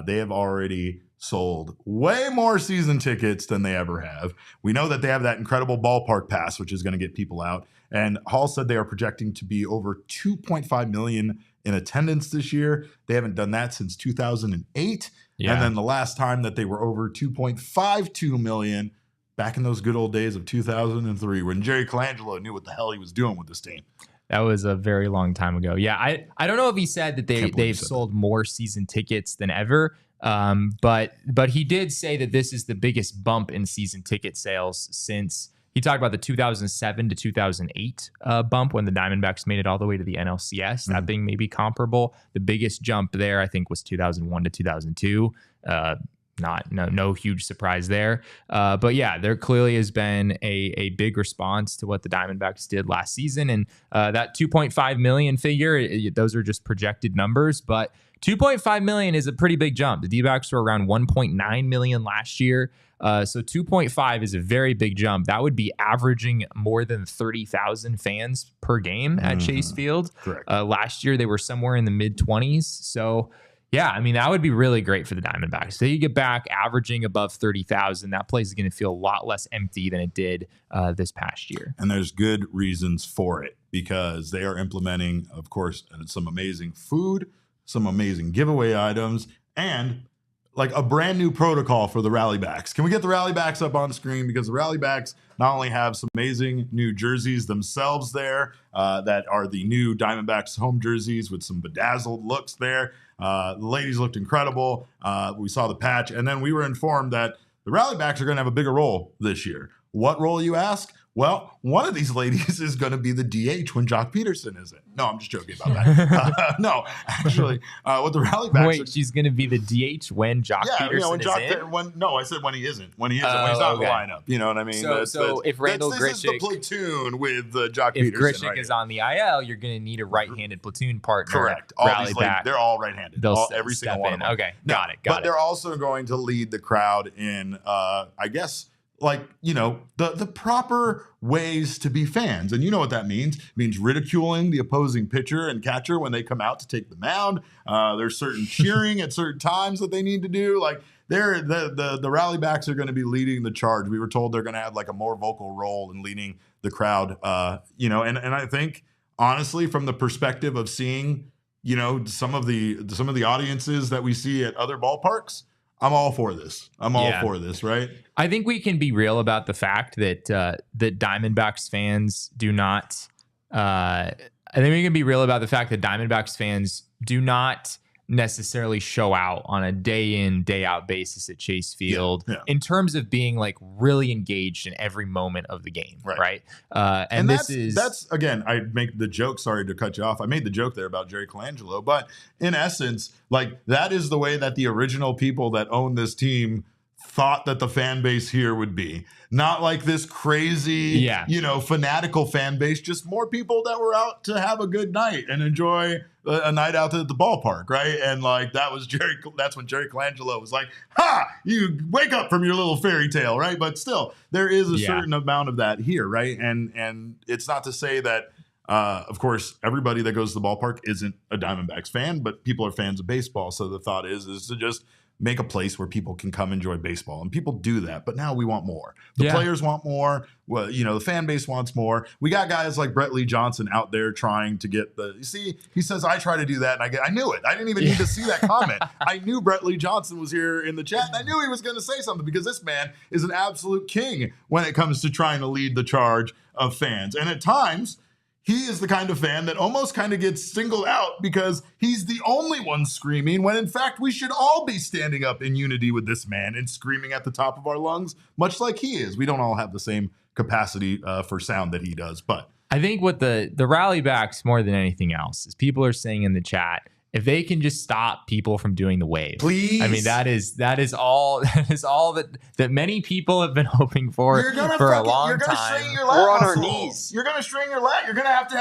they have already sold way more season tickets than they ever have. We know that they have that incredible ballpark pass, which is going to get people out. And Hall said they are projecting to be over 2.5 million in attendance this year. They haven't done that since 2008. Yeah. And then the last time that they were over 2.52 million, back in those good old days of 2003, when Jerry Colangelo knew what the hell he was doing with this team. That was a very long time ago. Yeah, I don't know if he said that they've sold more season tickets than ever, but he did say that this is the biggest bump in season ticket sales since he talked about the 2007 to 2008 bump when the Diamondbacks made it all the way to the NLCS. That being maybe comparable. The biggest jump there, I think, was 2001 to 2002. no huge surprise there. But yeah, there clearly has been a big response to what the Diamondbacks did last season. And that 2.5 million figure, those are just projected numbers, but 2.5 million is a pretty big jump. The D-backs were around 1.9 million last year. So 2.5 is a very big jump. That would be averaging more than 30,000 fans per game at Chase Field. Correct. Last year, they were somewhere in the mid-20s. So yeah, I mean, that would be really great for the Diamondbacks. They get back averaging above 30,000. That place is going to feel a lot less empty than it did this past year. And there's good reasons for it, because they are implementing, of course, some amazing food, some amazing giveaway items, and like a brand new protocol for the Rallybacks. Can we get the Rallybacks up on the screen? Because the Rallybacks not only have some amazing new jerseys themselves there that are the new Diamondbacks home jerseys with some bedazzled looks there. The ladies looked incredible. We saw the patch, and then we were informed that the Rallybacks are going to have a bigger role this year. What role, you ask? Well, one of these ladies is going to be the DH when Jock Peterson isn't. No, I'm just joking about that. No, actually, what the Rallybacks... Wait, she's going to be the DH when Jock Peterson isn't? No, I said when he isn't. When he's not in the lineup. You know what I mean? So if Randall Grichuk... This is the platoon with Jock Peterson. If Grichuk is on the IL, you're going to need a right-handed platoon partner. Correct. All these ladies, they're all right-handed. Every single one of them. Okay, got it. But they're also going to lead the crowd in, I guess... the proper ways to be fans. And you know what that means. It means ridiculing the opposing pitcher and catcher when they come out to take the mound. There's certain cheering at certain times that they need to do. Like the Rallybacks are going to be leading the charge. We were told they're going to have like a more vocal role in leading the crowd. And I think honestly, from the perspective of seeing, some of the audiences that we see at other ballparks, I'm all for this. For this, right? I think we can be real about the fact that that Diamondbacks fans do not. I think we can be real about the fact that Diamondbacks fans do not necessarily show out on a day in, day out basis at Chase Field in terms of being like really engaged in every moment of the game, right? And that's again, I make the joke, sorry to cut you off. I made the joke there about Jerry Colangelo, but in essence, like that is the way that the original people that own this team thought that the fan base here would be. Not like this crazy, fanatical fan base, just more people that were out to have a good night and enjoy a night out at the ballpark, right? And like that's when Jerry Colangelo was like, ha, you wake up from your little fairy tale, right? But still, there is a certain amount of that here, right? And it's not to say that of course, everybody that goes to the ballpark isn't a Diamondbacks fan, but people are fans of baseball. So the thought is to just make a place where people can come enjoy baseball. And people do that. But now we want more. The players want more. Well, the fan base wants more. We got guys like Brett Lee Johnson out there trying to get he says, I try to do that. And I knew it. I didn't even need to see that comment. I knew Brett Lee Johnson was here in the chat. And I knew he was going to say something because this man is an absolute king when it comes to trying to lead the charge of fans. And at times, he is the kind of fan that almost kind of gets singled out because he's the only one screaming when in fact we should all be standing up in unity with this man and screaming at the top of our lungs, much like he is. We don't all have the same capacity for sound that he does. But I think what the Rallybacks more than anything else is people are saying in the chat, if they can just stop people from doing the wave, please. I mean, that is all that many people have been hoping for a long time. We're on our knees. You're gonna strain your lat. You're gonna have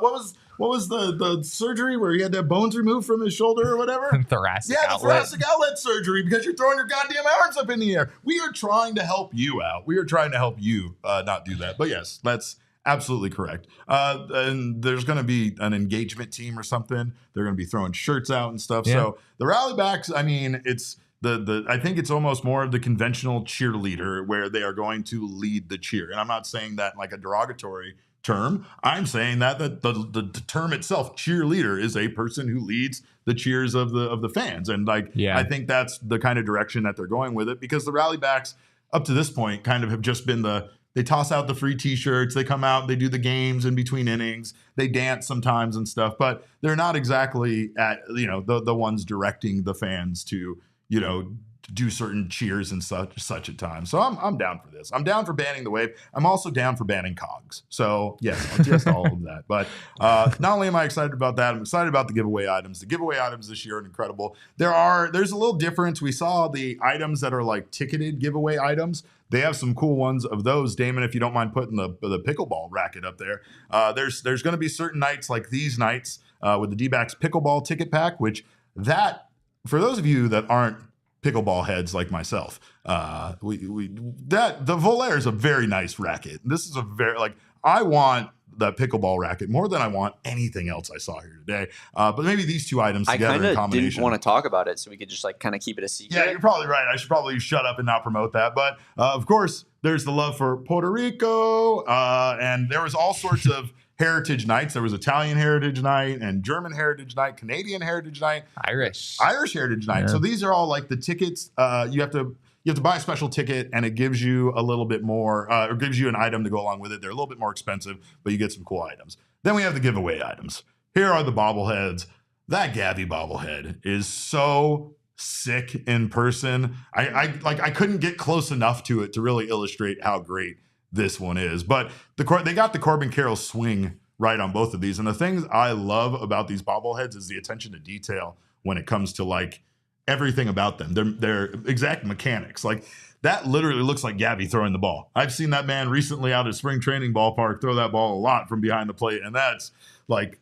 what was the surgery where he had to have bones removed from his shoulder or whatever? Thoracic outlet. Thoracic outlet surgery because you're throwing your goddamn arms up in the air. We are trying to help you out. We are trying to help you not do that. But yes, that's absolutely correct. And there's going to be an engagement team or something. They're going to be throwing shirts out and stuff. Yeah. So the Rallybacks, I mean, it's I think it's almost more of the conventional cheerleader where they are going to lead the cheer. And I'm not saying that like a derogatory term. I'm saying that the term itself, cheerleader, is a person who leads the cheers of the fans. And I think that's the kind of direction that they're going with it, because the Rallybacks up to this point kind of have just been they toss out the free t-shirts, they come out, they do the games in between innings, they dance sometimes and stuff, but they're not exactly at, the ones directing the fans to, do certain cheers and such at times. So I'm down for this. I'm down for banning the wave. I'm also down for banning cogs. So yes, just all of that. But not only am I excited about that, I'm excited about the giveaway items. The giveaway items this year are incredible. There's a little difference. We saw the items that are like ticketed giveaway items. They have some cool ones of those. Damon, if you don't mind putting the pickleball racket up there, there's going to be certain nights like these nights with the D-backs pickleball ticket pack, which that, for those of you that aren't pickleball heads like myself, the Volaire is a very nice racket. This is I want the pickleball racket more than I want anything else I saw here today. But maybe these two items together in combination. I kind of didn't want to talk about it, so we could just like kind of keep it a secret. Yeah, you're probably right. I should probably shut up and not promote that. But of course, there's the love for Puerto Rico, and there was all sorts of heritage nights. There was Italian Heritage Night and German Heritage Night, Canadian Heritage Night, Irish Heritage Night. Yeah. So these are all like the tickets. You have to buy a special ticket, and it gives you a little bit more, or gives you an item to go along with it. They're a little bit more expensive, but you get some cool items. Then we have the giveaway items. Here are the bobbleheads. That Gabby bobblehead is so sick in person. I couldn't get close enough to it to really illustrate how great this one is. But they got the Corbin Carroll swing right on both of these. And the things I love about these bobbleheads is the attention to detail when it comes to like everything about them. Their exact mechanics. Like that literally looks like Gabby throwing the ball. I've seen that man recently out at spring training ballpark throw that ball a lot from behind the plate. And that's like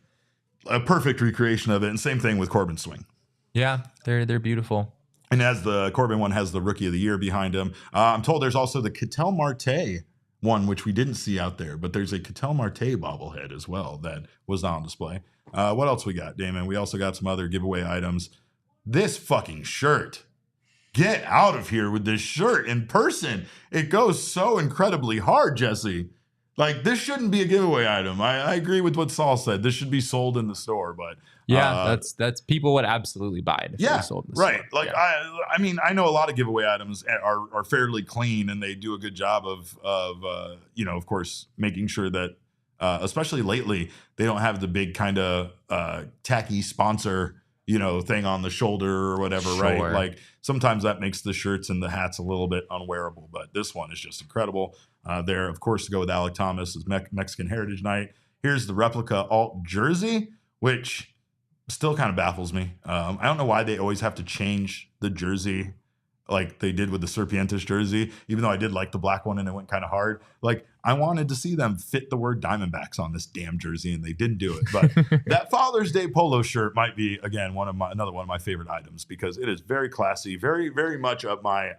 a perfect recreation of it. And same thing with Corbin's swing. Yeah, they're beautiful. And as the Corbin one has the Rookie of the Year behind him, I'm told there's also the Ketel Marte one, which we didn't see out there, but there's a Ketel Marte bobblehead as well that was on display. What else we got, Damon? We also got some other giveaway items. This fucking shirt. Get out of here with this shirt in person. It goes so incredibly hard, Jesse. Like, this shouldn't be a giveaway item. I agree with what Saul said. This should be sold in the store, but yeah, that's people would absolutely buy it if they sold in the right. store. Like, yeah. I mean, I know a lot of giveaway items are fairly clean, and they do a good job of of course, making sure that, especially lately, they don't have the big kind of tacky sponsor thing on the shoulder or whatever, sure. Right? Like sometimes that makes the shirts and the hats a little bit unwearable, but this one is just incredible. There, of course, to go with Alec Thomas's Mexican Heritage Night. Here's the replica alt jersey, which still kind of baffles me. I don't know why they always have to change the jersey like they did with the Serpientes jersey, even though I did like the black one and it went kind of hard. Like, I wanted to see them fit the word Diamondbacks on this damn jersey, and they didn't do it. But that Father's Day polo shirt might be, again, another one of my favorite items because it is very classy, very, very much up my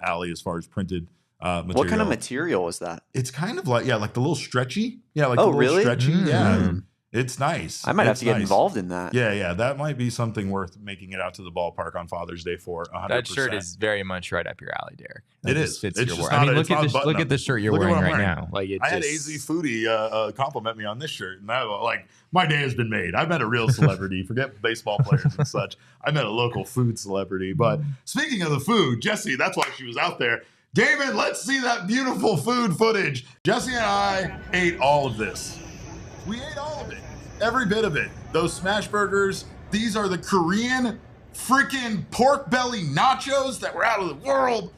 alley as far as printed material. What kind of material is that? It's kind of like the little stretchy. Yeah, like the little really? Stretchy. Yeah. It's nice. I might have to get involved in that. Yeah. That might be something worth making it out to the ballpark on Father's Day for. 100%. That shirt is very much right up your alley, Derek. It is. Fits your work. I mean, look at the shirt you're wearing right now. Like, I had AZ Foodie compliment me on this shirt, and my day has been made. I met a real celebrity. Forget baseball players and such. I met a local food celebrity. But speaking of the food, Jesse, that's why she was out there. Damon, let's see that beautiful food footage. Jesse and I ate all of this. We ate all of it. Every bit of it. Those smash burgers. These are the Korean freaking pork belly nachos that were out of the world.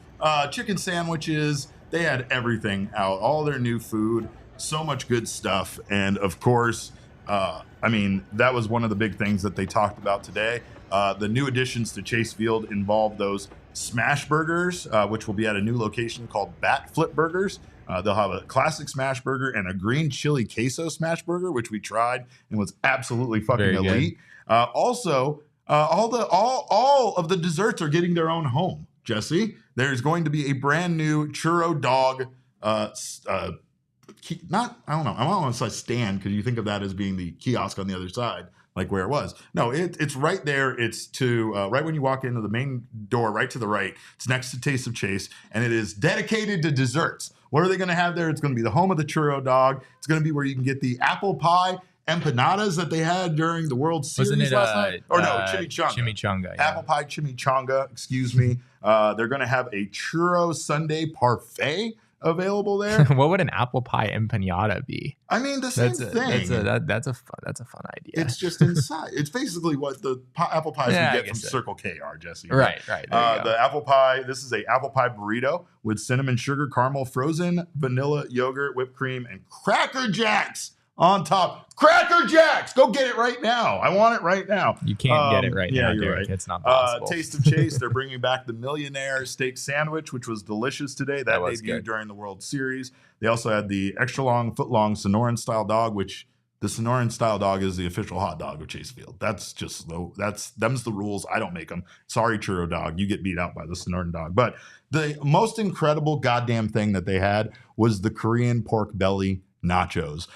Chicken sandwiches. They had everything out. All their new food. So much good stuff. And of course, that was one of the big things that they talked about today. The new additions to Chase Field involve those smash burgers, which will be at a new location called Bat Flip Burgers. They'll have a classic smash burger and a green chili queso smash burger, which we tried and was absolutely fucking elite. Also, all of the desserts are getting their own home. Jesse, there's going to be a brand new churro dog. I don't want to say stand because you think of that as being the kiosk on the other side, like where it was. No, it's right there. It's to right when you walk into the main door, right to the right. It's next to Taste of Chase, and it is dedicated to desserts. What are they going to have there? It's going to be the home of the churro dog. It's going to be where you can get the apple pie empanadas that they had during the World Series last night. Chimichanga. Chimichanga. Yeah. Apple pie chimichanga, excuse me. They're going to have a churro sundae parfait. available there. What would an apple pie empanada be? I mean, the same thing. That's a fun idea. It's just inside. It's basically what the apple pies you get from Circle K are, Jesse. Right. The apple pie. This is a apple pie burrito with cinnamon, sugar, caramel, frozen vanilla, yogurt, whipped cream, and Cracker Jacks on top. Cracker Jacks! Go get it right now. I want it right now. You can't get it right now, you're Derek. right. It's not possible. Taste of Chase. They're bringing back the Millionaire Steak Sandwich, which was delicious today. That was debuted good. during the World Series. They also had the extra long, foot long Sonoran style dog, which the Sonoran style dog is the official hot dog of Chase Field. That's just them's the rules. I don't make them. Sorry, churro dog. You get beat out by the Sonoran dog. But the most incredible goddamn thing that they had was the Korean pork belly nachos.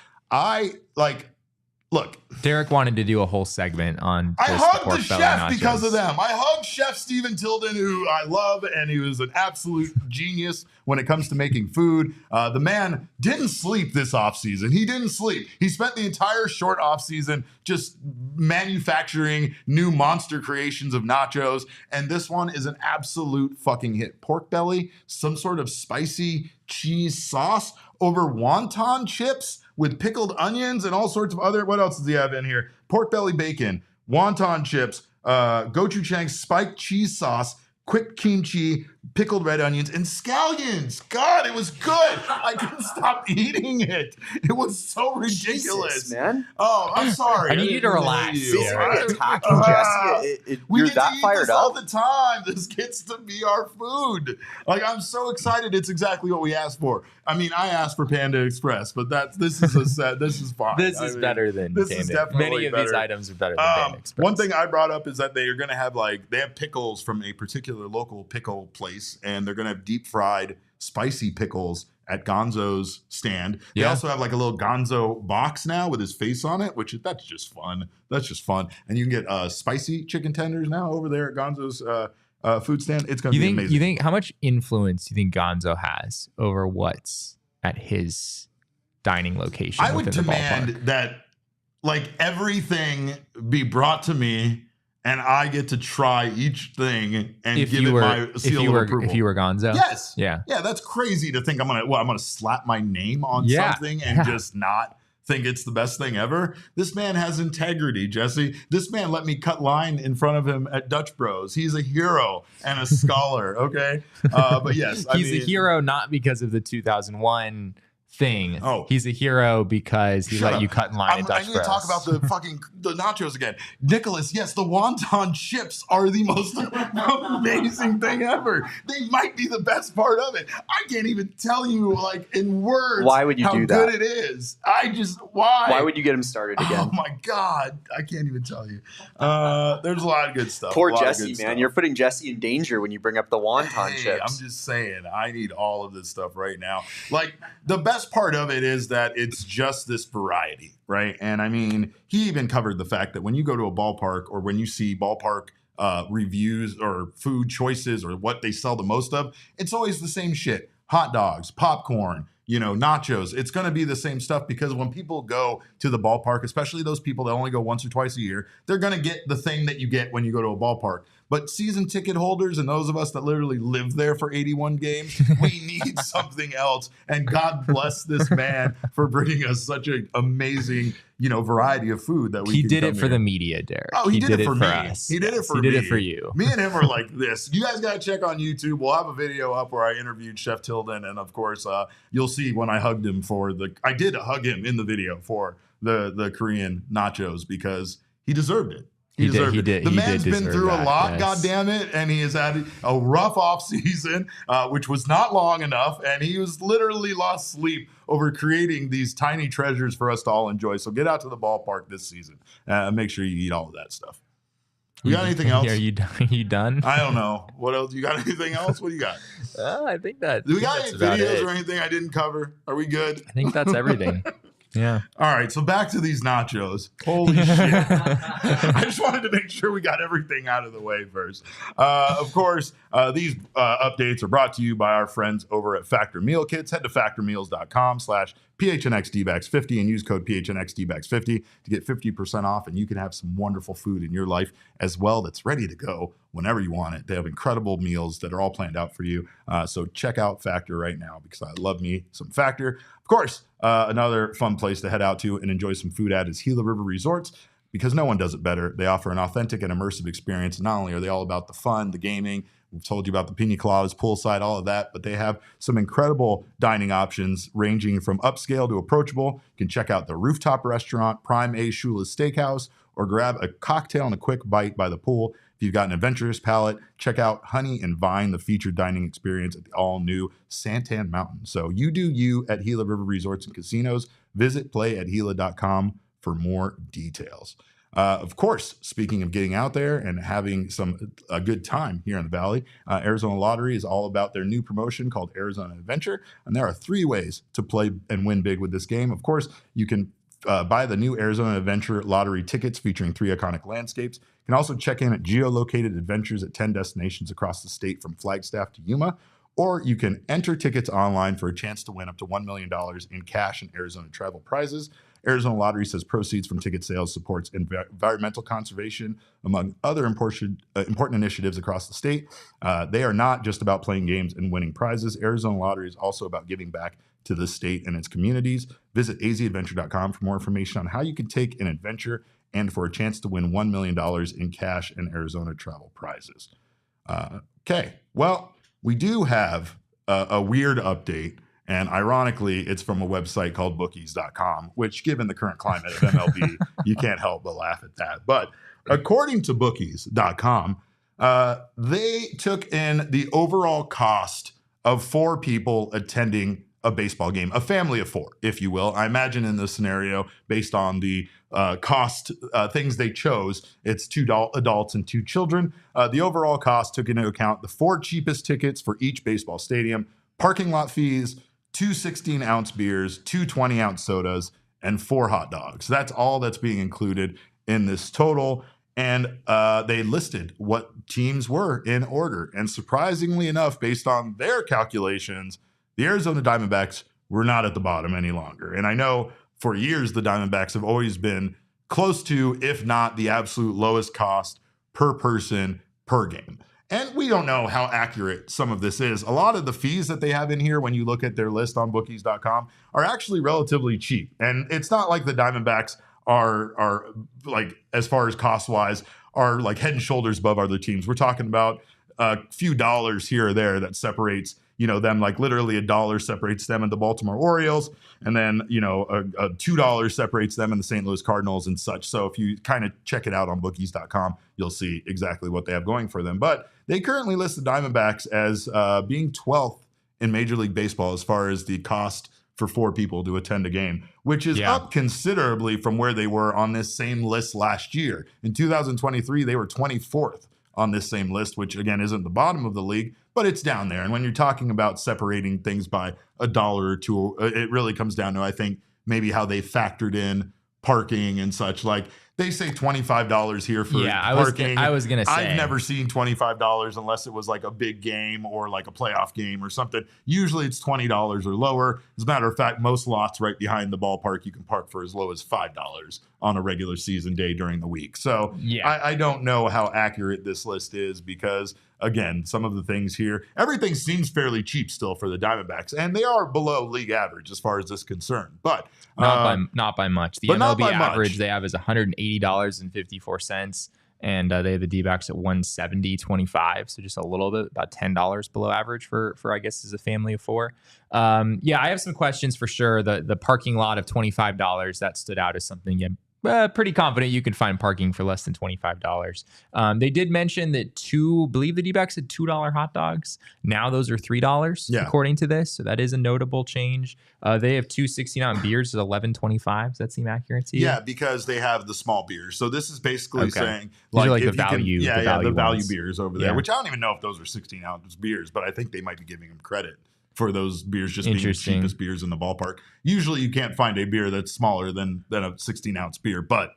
Look, Derek wanted to do a whole segment on I hugged pork the belly chef nachos. because of them. I hugged Chef Stephen Tilden, who I love, and he was an absolute genius when it comes to making food. The man didn't sleep this offseason. He didn't sleep. He spent the entire short offseason just manufacturing new monster creations of nachos, and this one is an absolute fucking hit. Pork belly, some sort of spicy cheese sauce over wonton chips with pickled onions and all sorts of other, what else does he have in here? Pork belly bacon, wonton chips, gochujang spiked cheese sauce, quick kimchi, pickled red onions, and scallions. God, it was good. I couldn't stop eating it. It was so ridiculous. Jesus, man. Oh, I'm sorry. I need you to relax. Jesse, we you're get that to eat fired this all up. the time. This gets to be our food. Like, I'm so excited. It's exactly what we asked for. I mean, I asked for Panda Express, but this is a set. This is fine. This is better than this Panda. is definitely Many of better. these items are better than Panda Express. One thing I brought up is that they are going to have they have pickles from a particular local pickle place, and they're going to have deep fried spicy pickles at Gonzo's stand. They also have like a little Gonzo box now with his face on it, that's just fun. That's just fun. And you can get spicy chicken tenders now over there at Gonzo's food stand. It's going to be amazing. You think how much influence do you think Gonzo has over what's at his dining location? I would demand that everything be brought to me and I get to try each thing and give it my seal of approval. If you were Gonzo? Yes. Yeah. Yeah, that's crazy to think I'm gonna slap my name on something and just not think it's the best thing ever. This man has integrity, Jesse. This man let me cut line in front of him at Dutch Bros. He's a hero and a scholar, okay? But yes. He's a hero not because of the 2001 thing. Oh, he's a hero because he let you cut in line at Dutch Bros. I need to talk about the nachos again. Nicholas, yes, the wonton chips are the most amazing thing ever. They might be the best part of it. I can't even tell you in words why would you how do good that? it is. Why would you get him started again? Oh my God, I can't even tell you. There's a lot of good stuff. Poor Jesse, man. You're putting Jesse in danger when you bring up the wonton chips. I'm just saying, I need all of this stuff right now. The best part of it is that it's just this variety, right? And I mean, he even covered the fact that when you go to a ballpark or when you see ballpark reviews or food choices or what they sell the most of, it's always the same shit. Hot dogs, popcorn, nachos. It's going to be the same stuff because when people go to the ballpark, especially those people that only go once or twice a year, they're going to get the thing that you get when you go to a ballpark. But season ticket holders and those of us that literally live there for 81 games, we need something else. And God bless this man for bringing us such an amazing, variety of food that we He can did come it for here. the media, Derek. Oh, he did it for me. us. He did it for me. He did it for you. Me and him are like this. You guys got to check on YouTube. We'll have a video up where I interviewed Chef Tilden. And of course, you'll see when I hugged him I did hug him in the video for the Korean nachos because he deserved it. He deserved it. The man's been through a lot, goddammit, and he has had a rough offseason, which was not long enough, and he was literally lost sleep over creating these tiny treasures for us to all enjoy. So get out to the ballpark this season and make sure you eat all of that stuff. You got anything else? Are you done? I don't know. What else? You got anything else? What do you got? I think that. Do we got any videos or anything I didn't cover? Are we good? I think that's everything. Yeah. All right. So back to these nachos. Holy shit. I just wanted to make sure we got everything out of the way first. Of course, these updates are brought to you by our friends over at Factor Meal Kits. Head to factormeals.com/PHNXDBacks50 and use code PHNXDBacks50 to get 50% off. And you can have some wonderful food in your life as well that's ready to go whenever you want it. They have incredible meals that are all planned out for you. So check out Factor right now, because I love me some Factor. Of course, another fun place to head out to and enjoy some food at is Gila River Resorts, because no one does it better. They offer an authentic and immersive experience. Not only are they all about the fun, the gaming, we've told you about the pina coladas, poolside, all of that, but they have some incredible dining options ranging from upscale to approachable. You can check out the rooftop restaurant, Prime A Shula's Steakhouse, or grab a cocktail and a quick bite by the pool. If you've got an adventurous palate, check out Honey and Vine, the featured dining experience at the all-new Santan Mountain. So you do you at Gila River Resorts and Casinos. Visit playatgila.com for more details. Of course, speaking of getting out there and having a good time here in the Valley, Arizona Lottery is all about their new promotion called Arizona Adventure. And there are 3 ways to play and win big with this game. Of course, you can buy the new Arizona Adventure lottery tickets featuring 3 iconic landscapes. You can also check in at geolocated adventures at 10 destinations across the state from Flagstaff to Yuma. Or you can enter tickets online for a chance to win up to $1 million in cash and Arizona travel prizes. Arizona Lottery says proceeds from ticket sales supports environmental conservation, among other important initiatives across the state. They are not just about playing games and winning prizes. Arizona Lottery is also about giving back to the state and its communities. Visit azadventure.com for more information on how you can take an adventure and for a chance to win $1 million in cash and Arizona travel prizes. Okay, well, we do have a weird update. And ironically, it's from a website called bookies.com, which, given the current climate of MLB, you can't help but laugh at that. But according to bookies.com, they took in the overall cost of 4 people attending a baseball game, a family of 4, if you will. I imagine in this scenario, based on the cost things they chose, it's 2 adults and 2 children. The overall cost took into account the 4 cheapest tickets for each baseball stadium, parking lot fees, 2 16-ounce beers, 2 20-ounce sodas, and 4 hot dogs. That's all that's being included in this total. And they listed what teams were in order. And surprisingly enough, based on their calculations, the Arizona Diamondbacks were not at the bottom any longer. And I know for years the Diamondbacks have always been close to, if not the absolute lowest cost per person per game. And we don't know how accurate some of this is. A lot of the fees that they have in here, when you look at their list on bookies.com, are actually relatively cheap. And it's not like the Diamondbacks are like, as far as cost wise, are like head and shoulders above other teams. We're talking about a few dollars here or there that separates, them, like literally $1 separates them and the Baltimore Orioles. And then, a $2 separates them and the St. Louis Cardinals and such. So if you kind of check it out on bookies.com, you'll see exactly what they have going for them. But they currently list the Diamondbacks as being 12th in Major League Baseball as far as the cost for 4 people to attend a game, which is up considerably from where they were on this same list last year. In 2023, they were 24th on this same list, which again isn't the bottom of the league, but it's down there. And when you're talking about separating things by $1 or $2, it really comes down to, I think, maybe how they factored in parking and such. Like they say $25 here for parking. I was gonna say I've never seen $25 unless it was like a big game or like a playoff game or something. Usually it's $20 or lower. As a matter of fact, most lots right behind the ballpark you can park for as low as $5 on a regular season day during the week. So I don't know how accurate this list is because, again, some of the things here, everything seems fairly cheap still for the Diamondbacks, and they are below league average as far as this is concerned. But not by much. The MLB average they have is $180.54, and they have the D-backs at $170.25, so just a little bit, about $10 below average for I guess as a family of 4. I have some questions for sure. The parking lot of $25, that stood out as something pretty confident you could find parking for less than $25. They did mention that believe the D-backs had $2 hot dogs. Now those are $3 according to this. So that is a notable change. They have 2 16-ounce beers at $11.25. Does that seem accurate to you? Yeah, because they have the small beers. So this is basically saying like the value, the value beers over there, which I don't even know if those are 16-ounce beers, but I think they might be giving them credit for those beers just being the cheapest beers in the ballpark. Usually you can't find a beer that's smaller than a 16-ounce beer, but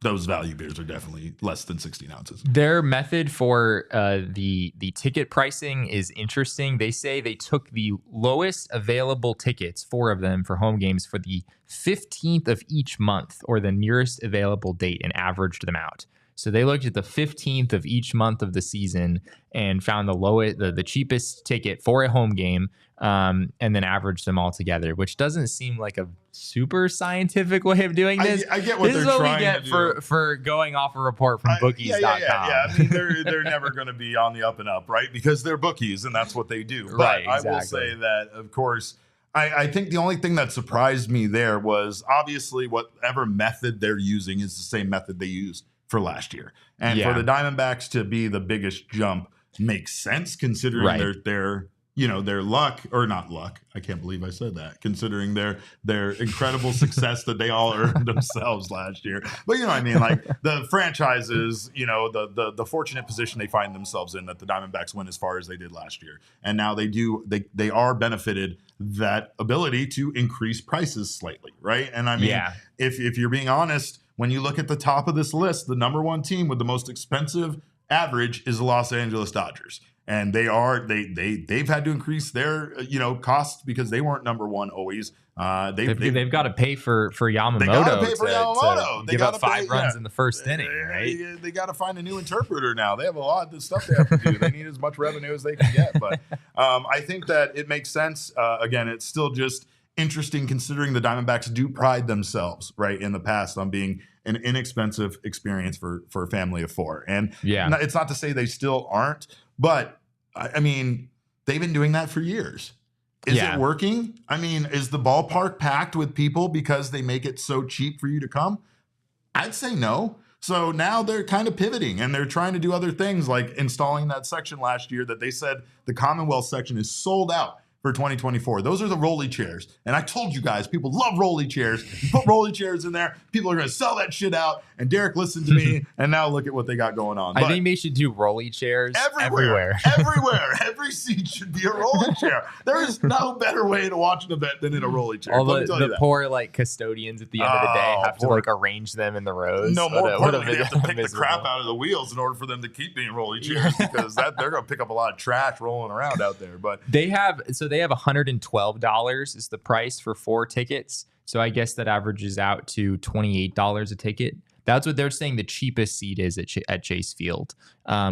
those value beers are definitely less than 16 ounces. Their method for the ticket pricing is interesting. They say they took the lowest available tickets, 4 of them for home games, for the 15th of each month or the nearest available date and averaged them out. So they looked at the 15th of each month of the season and found the cheapest ticket for a home game, and then averaged them all together, which doesn't seem like a super scientific way of doing this. I get what they're trying to do. This is what we get for going off a report from bookies.com. Yeah. I mean, they're never going to be on the up and up, right? Because they're bookies, and that's what they do. But right, exactly. I will say that, of course, I think the only thing that surprised me there was obviously whatever method they're using is the same method they used for last year. And for the Diamondbacks to be the biggest jump makes sense considering their luck, or not luck. I can't believe I said that, considering their incredible success that they all earned themselves last year. But you know what I mean? Like the franchises, the fortunate position they find themselves in, that the Diamondbacks went as far as they did last year. And now they are benefited that ability to increase prices slightly, right? And I mean, if you're being honest, when you look at the top of this list, the number one team with the most expensive average is the Los Angeles Dodgers. And they've had to increase their costs because they weren't number one always. They've got to pay for Yamamoto. They got to pay for Yamamoto. Give up 5 runs in the first inning, right? They got to find a new interpreter now. They have a lot of stuff they have to do. They need as much revenue as they can get. But I think that it makes sense. Again, it's still just interesting considering the Diamondbacks do pride themselves, right, in the past on being an inexpensive experience for a family of 4. And it's not to say they still aren't, but I mean, they've been doing that for years. Is it working? I mean, is the ballpark packed with people because they make it so cheap for you to come? I'd say no. So now they're kind of pivoting and they're trying to do other things, like installing that section last year that they said the Commonwealth section is sold out for 2024. Those are the rolly chairs. And I told you guys, people love rolly chairs. You put rolly chairs in there, people are going to sell that shit out. And Derek listened to me, and now look at what they got going on. I think they should do rolly chairs everywhere. Every seat should be a rolly chair. There is no better way to watch an event than in a rolly chair. All the poor custodians at the end of the day have to arrange them in the rows. No, more importantly, they have to pick the crap out of the wheels in order for them to keep being rolly chairs because they're going to pick up a lot of trash rolling around out there. But they have $112 is the price for 4 tickets. So I guess that averages out to $28 a ticket. That's what they're saying the cheapest seat is at Chase Field,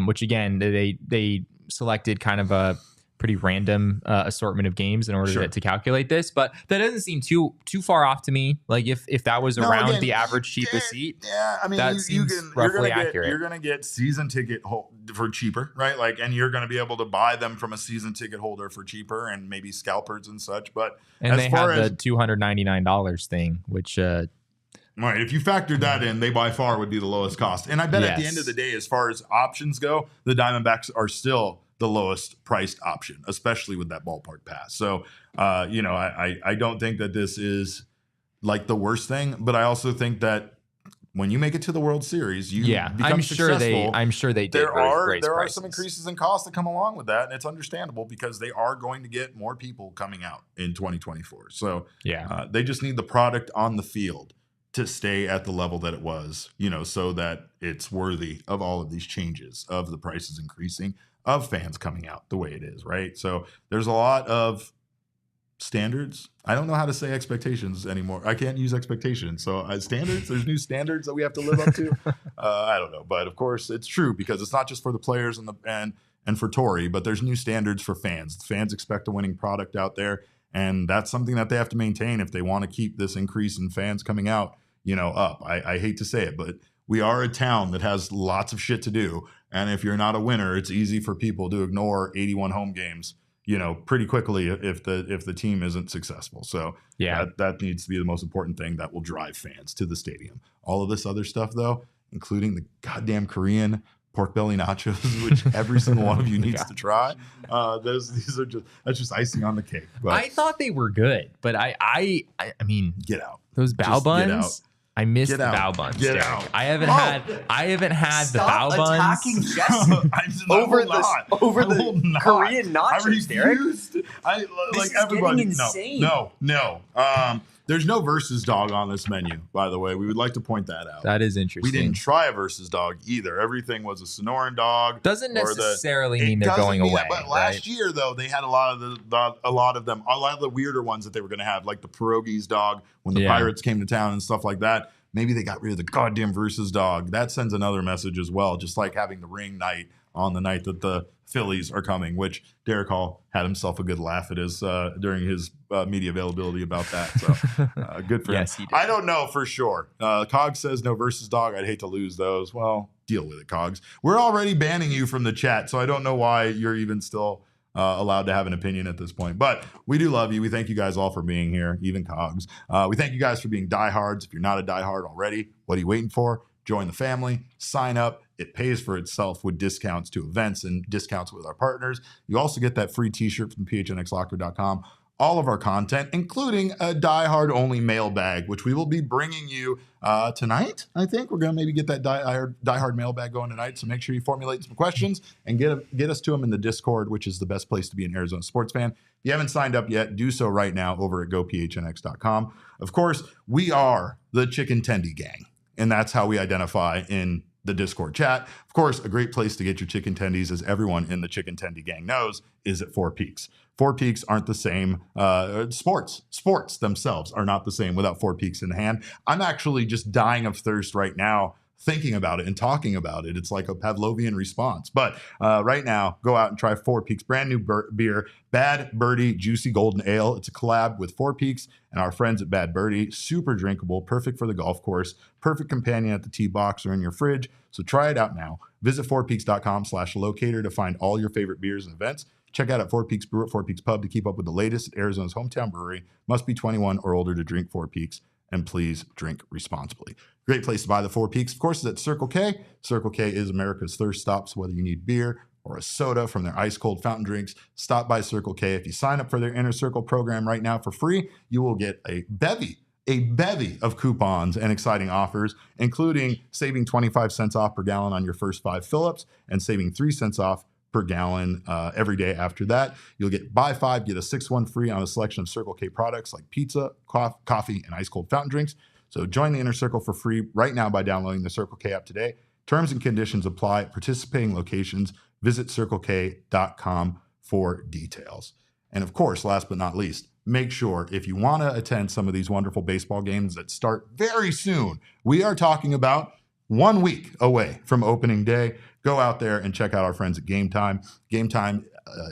which again, they selected kind of a pretty random assortment of games in order to calculate this. But that doesn't seem too far off to me. Like if that was around the average cheapest seat, I mean, that seems roughly accurate. You're going to get season ticket for cheaper, right? And you're going to be able to buy them from a season ticket holder for cheaper, and maybe scalpers and such. And they have the $299 thing, which right, if you factored that in, they by far would be the lowest cost. And I bet at the end of the day, as far as options go, the Diamondbacks are still the lowest priced option, especially with that ballpark pass. So, I don't think that this is like the worst thing, but I also think that when you make it to the World Series, you become successful. I'm sure they did. There are some increases in cost that come along with that, and it's understandable because they are going to get more people coming out in 2024. So they just need the product on the field to stay at the level that it was, so that it's worthy of all of these changes, of the prices increasing, of fans coming out the way it is, right? So there's a lot of standards. I don't know how to say expectations anymore. I can't use expectations. So standards, there's new standards that we have to live up to. I don't know. But of course it's true because it's not just for the players and for Torrey, but there's new standards for fans. Fans expect a winning product out there. And that's something that they have to maintain if they want to keep this increase in fans coming out, up. I hate to say it, but we are a town that has lots of shit to do. And if you're not a winner, it's easy for people to ignore 81 home games, pretty quickly if the team isn't successul. So that needs to be the most important thing that will drive fans to the stadium. All of this other stuff, though, including the goddamn Korean pork belly nachos, which every single one of you needs to try. That's just icing on the cake. But I thought they were good, but I mean, get out. Those bao buns. I missed the bao buns. Get out. I haven't had the bao buns. Attacking Jesse over the Korean nachos, Derek. Like everybody. Insane. No. There's no versus dog on this menu, by the way. We would like to point that out. That is interesting. We didn't try a versus dog either. Everything was a Sonoran dog. Doesn't necessarily mean they're going away. But last year, though, they had a lot of the weirder ones that they were going to have, like the pierogies dog when the Pirates came to town and stuff like that. maybe they got rid of the goddamn versus dog. That sends another message as well, just like having the ring night on the night that the Phillies are coming, which Derek Hall had himself a good laugh at his during his media availability about that. So good for him. Yes, he did. I don't know for sure. Cogs says no versus dog. I'd hate to lose those. Well, deal with it, Cogs. We're already banning you from the chat, so I don't know why you're even still allowed to have an opinion at this point. But we do love you. We thank you guys all for being here, even Cogs. We thank you guys for being diehards. If you're not a diehard already, what are you waiting for? Join the family, sign up. It pays for itself with discounts to events and discounts with our partners. You also get that free t-shirt from phnxlocker.com. All of our content, including a diehard only mailbag, which we will be bringing you tonight. I think we're going to maybe get that diehard mailbag going tonight. So make sure you formulate some questions and get us to them in the Discord, which is the best place to be an Arizona sports fan. If you haven't signed up yet, do so right now over at gophnx.com. Of course, we are the Chicken Tendy Gang, and that's how we identify in the Discord chat. Of course, a great place to get your chicken tendies, as everyone in the Chicken Tendy Gang knows, is at Four Peaks. Four Peaks aren't the same. Sports themselves are not the same without Four Peaks in hand. I'm actually just dying of thirst right now thinking about it and talking about it. It's like a Pavlovian response. But right now, go out and try Four Peaks brand new beer, Bad Birdie Juicy Golden Ale. It's a collab with Four Peaks and our friends at Bad Birdie. Super drinkable, perfect for the golf course, perfect companion at the tee box or in your fridge. So try it out now. Visit fourpeaks.com/locator to find all your favorite beers and events. Check out at Four Peaks Brew at Four Peaks Pub to keep up with the latest at Arizona's hometown brewery. Must be 21 or older to drink Four Peaks, and please drink responsibly. Great place to buy the Four Peaks, of course, is at Circle K. Circle K is America's thirst stop, so whether you need beer or a soda from their ice-cold fountain drinks, stop by Circle K. If you sign up for their Inner Circle program right now for free, you will get a bevy of coupons and exciting offers, including saving 25 cents off per gallon on your first 5 fill-ups and saving 3 cents off per gallon every day after that. You'll get buy 5, get a 6th one free on a selection of Circle K products like pizza, coffee, and ice-cold fountain drinks. So join the Inner Circle for free right now by downloading the Circle K app today. Terms and conditions apply at participating locations. Visit CircleK.com for details. And of course, last but not least, make sure if you want to attend some of these wonderful baseball games that start very soon, we are talking about 1 week away from opening day. Go out there and check out our friends at Game Time. Game Time,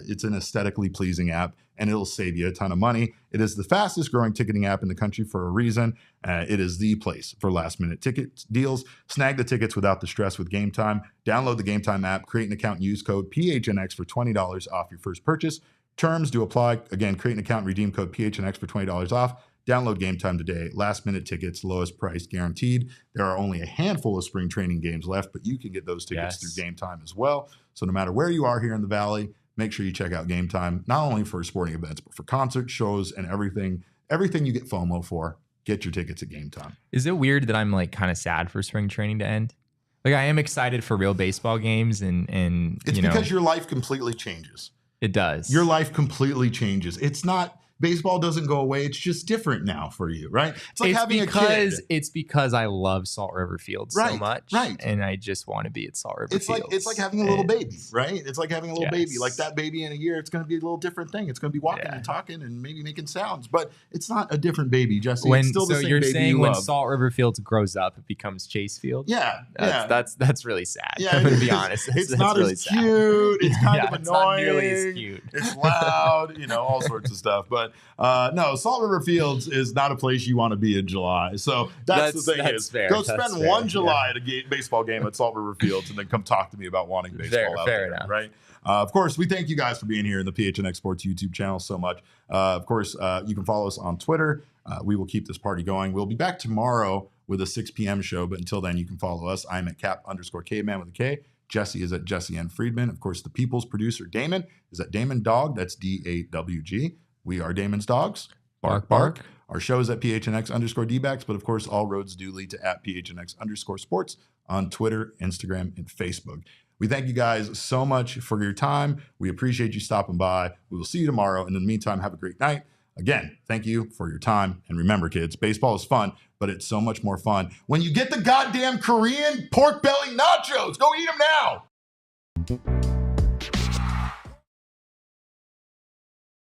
it's an aesthetically pleasing app, and it'll save you a ton of money. It is the fastest growing ticketing app in the country for a reason. It is the place for last minute ticket deals. Snag the tickets without the stress with Game Time. Download the Game Time app, create an account, and use code PHNX for $20 off your first purchase. Terms do apply. Again, create an account and redeem code PHNX for $20 off. Download Game Time today. Last minute tickets, lowest price guaranteed. There are only a handful of spring training games left, but you can get those tickets through Game Time as well. So no matter where you are here in the Valley, make sure you check out Game Time, not only for sporting events, but for concerts, shows, and everything you get FOMO for. Get your tickets at Game Time. Is it weird that I'm like kind of sad for spring training to end? Like I am excited for real baseball games and it's because your life completely changes. It does. Your life completely changes. It's not baseball doesn't go away. It's just different now for you, right? It's like having a kid. It's because I love Salt River Field so much, right? And I just want to be at Salt River Field. It's like having a little baby, right? It's like having a little baby. Like that baby in a year, it's going to be a little different thing. It's going to be walking and talking and maybe making sounds, but it's not a different baby, Jesse. It's still the same you're baby saying you when love. Salt River Field grows up, it becomes Chase Field? Yeah, that's really sad. Yeah, I'm going to be honest. It's that's not really as sad. cute. It's kind of annoying. It's not nearly as cute. It's loud, all sorts of stuff. But no, Salt River Fields is not a place you want to be in July. So that's the thing is, fair. go spend one July at a baseball game at Salt River Fields and then come talk to me about wanting baseball out there, enough. Right? Of course, we thank you guys for being here in the PHNX Sports YouTube channel so much. Of course, you can follow us on Twitter. We will keep this party going. We'll be back tomorrow with a 6 p.m. show, but until then, you can follow us. I'm at Cap_Caveman with a K. Jesse is at Jesse N. Friedman. Of course, the people's producer, Damon, is at Damon Dog. That's DAWG. We are Damon's Dogs. Bark, bark. Our show is at PHNX_DBacks, but of course, all roads do lead to at PHNX_sports on Twitter, Instagram, and Facebook. We thank you guys so much for your time. We appreciate you stopping by. We will see you tomorrow. And in the meantime, have a great night. Again, thank you for your time. And remember, kids, baseball is fun, but it's so much more fun when you get the goddamn Korean pork belly nachos. Go eat them now.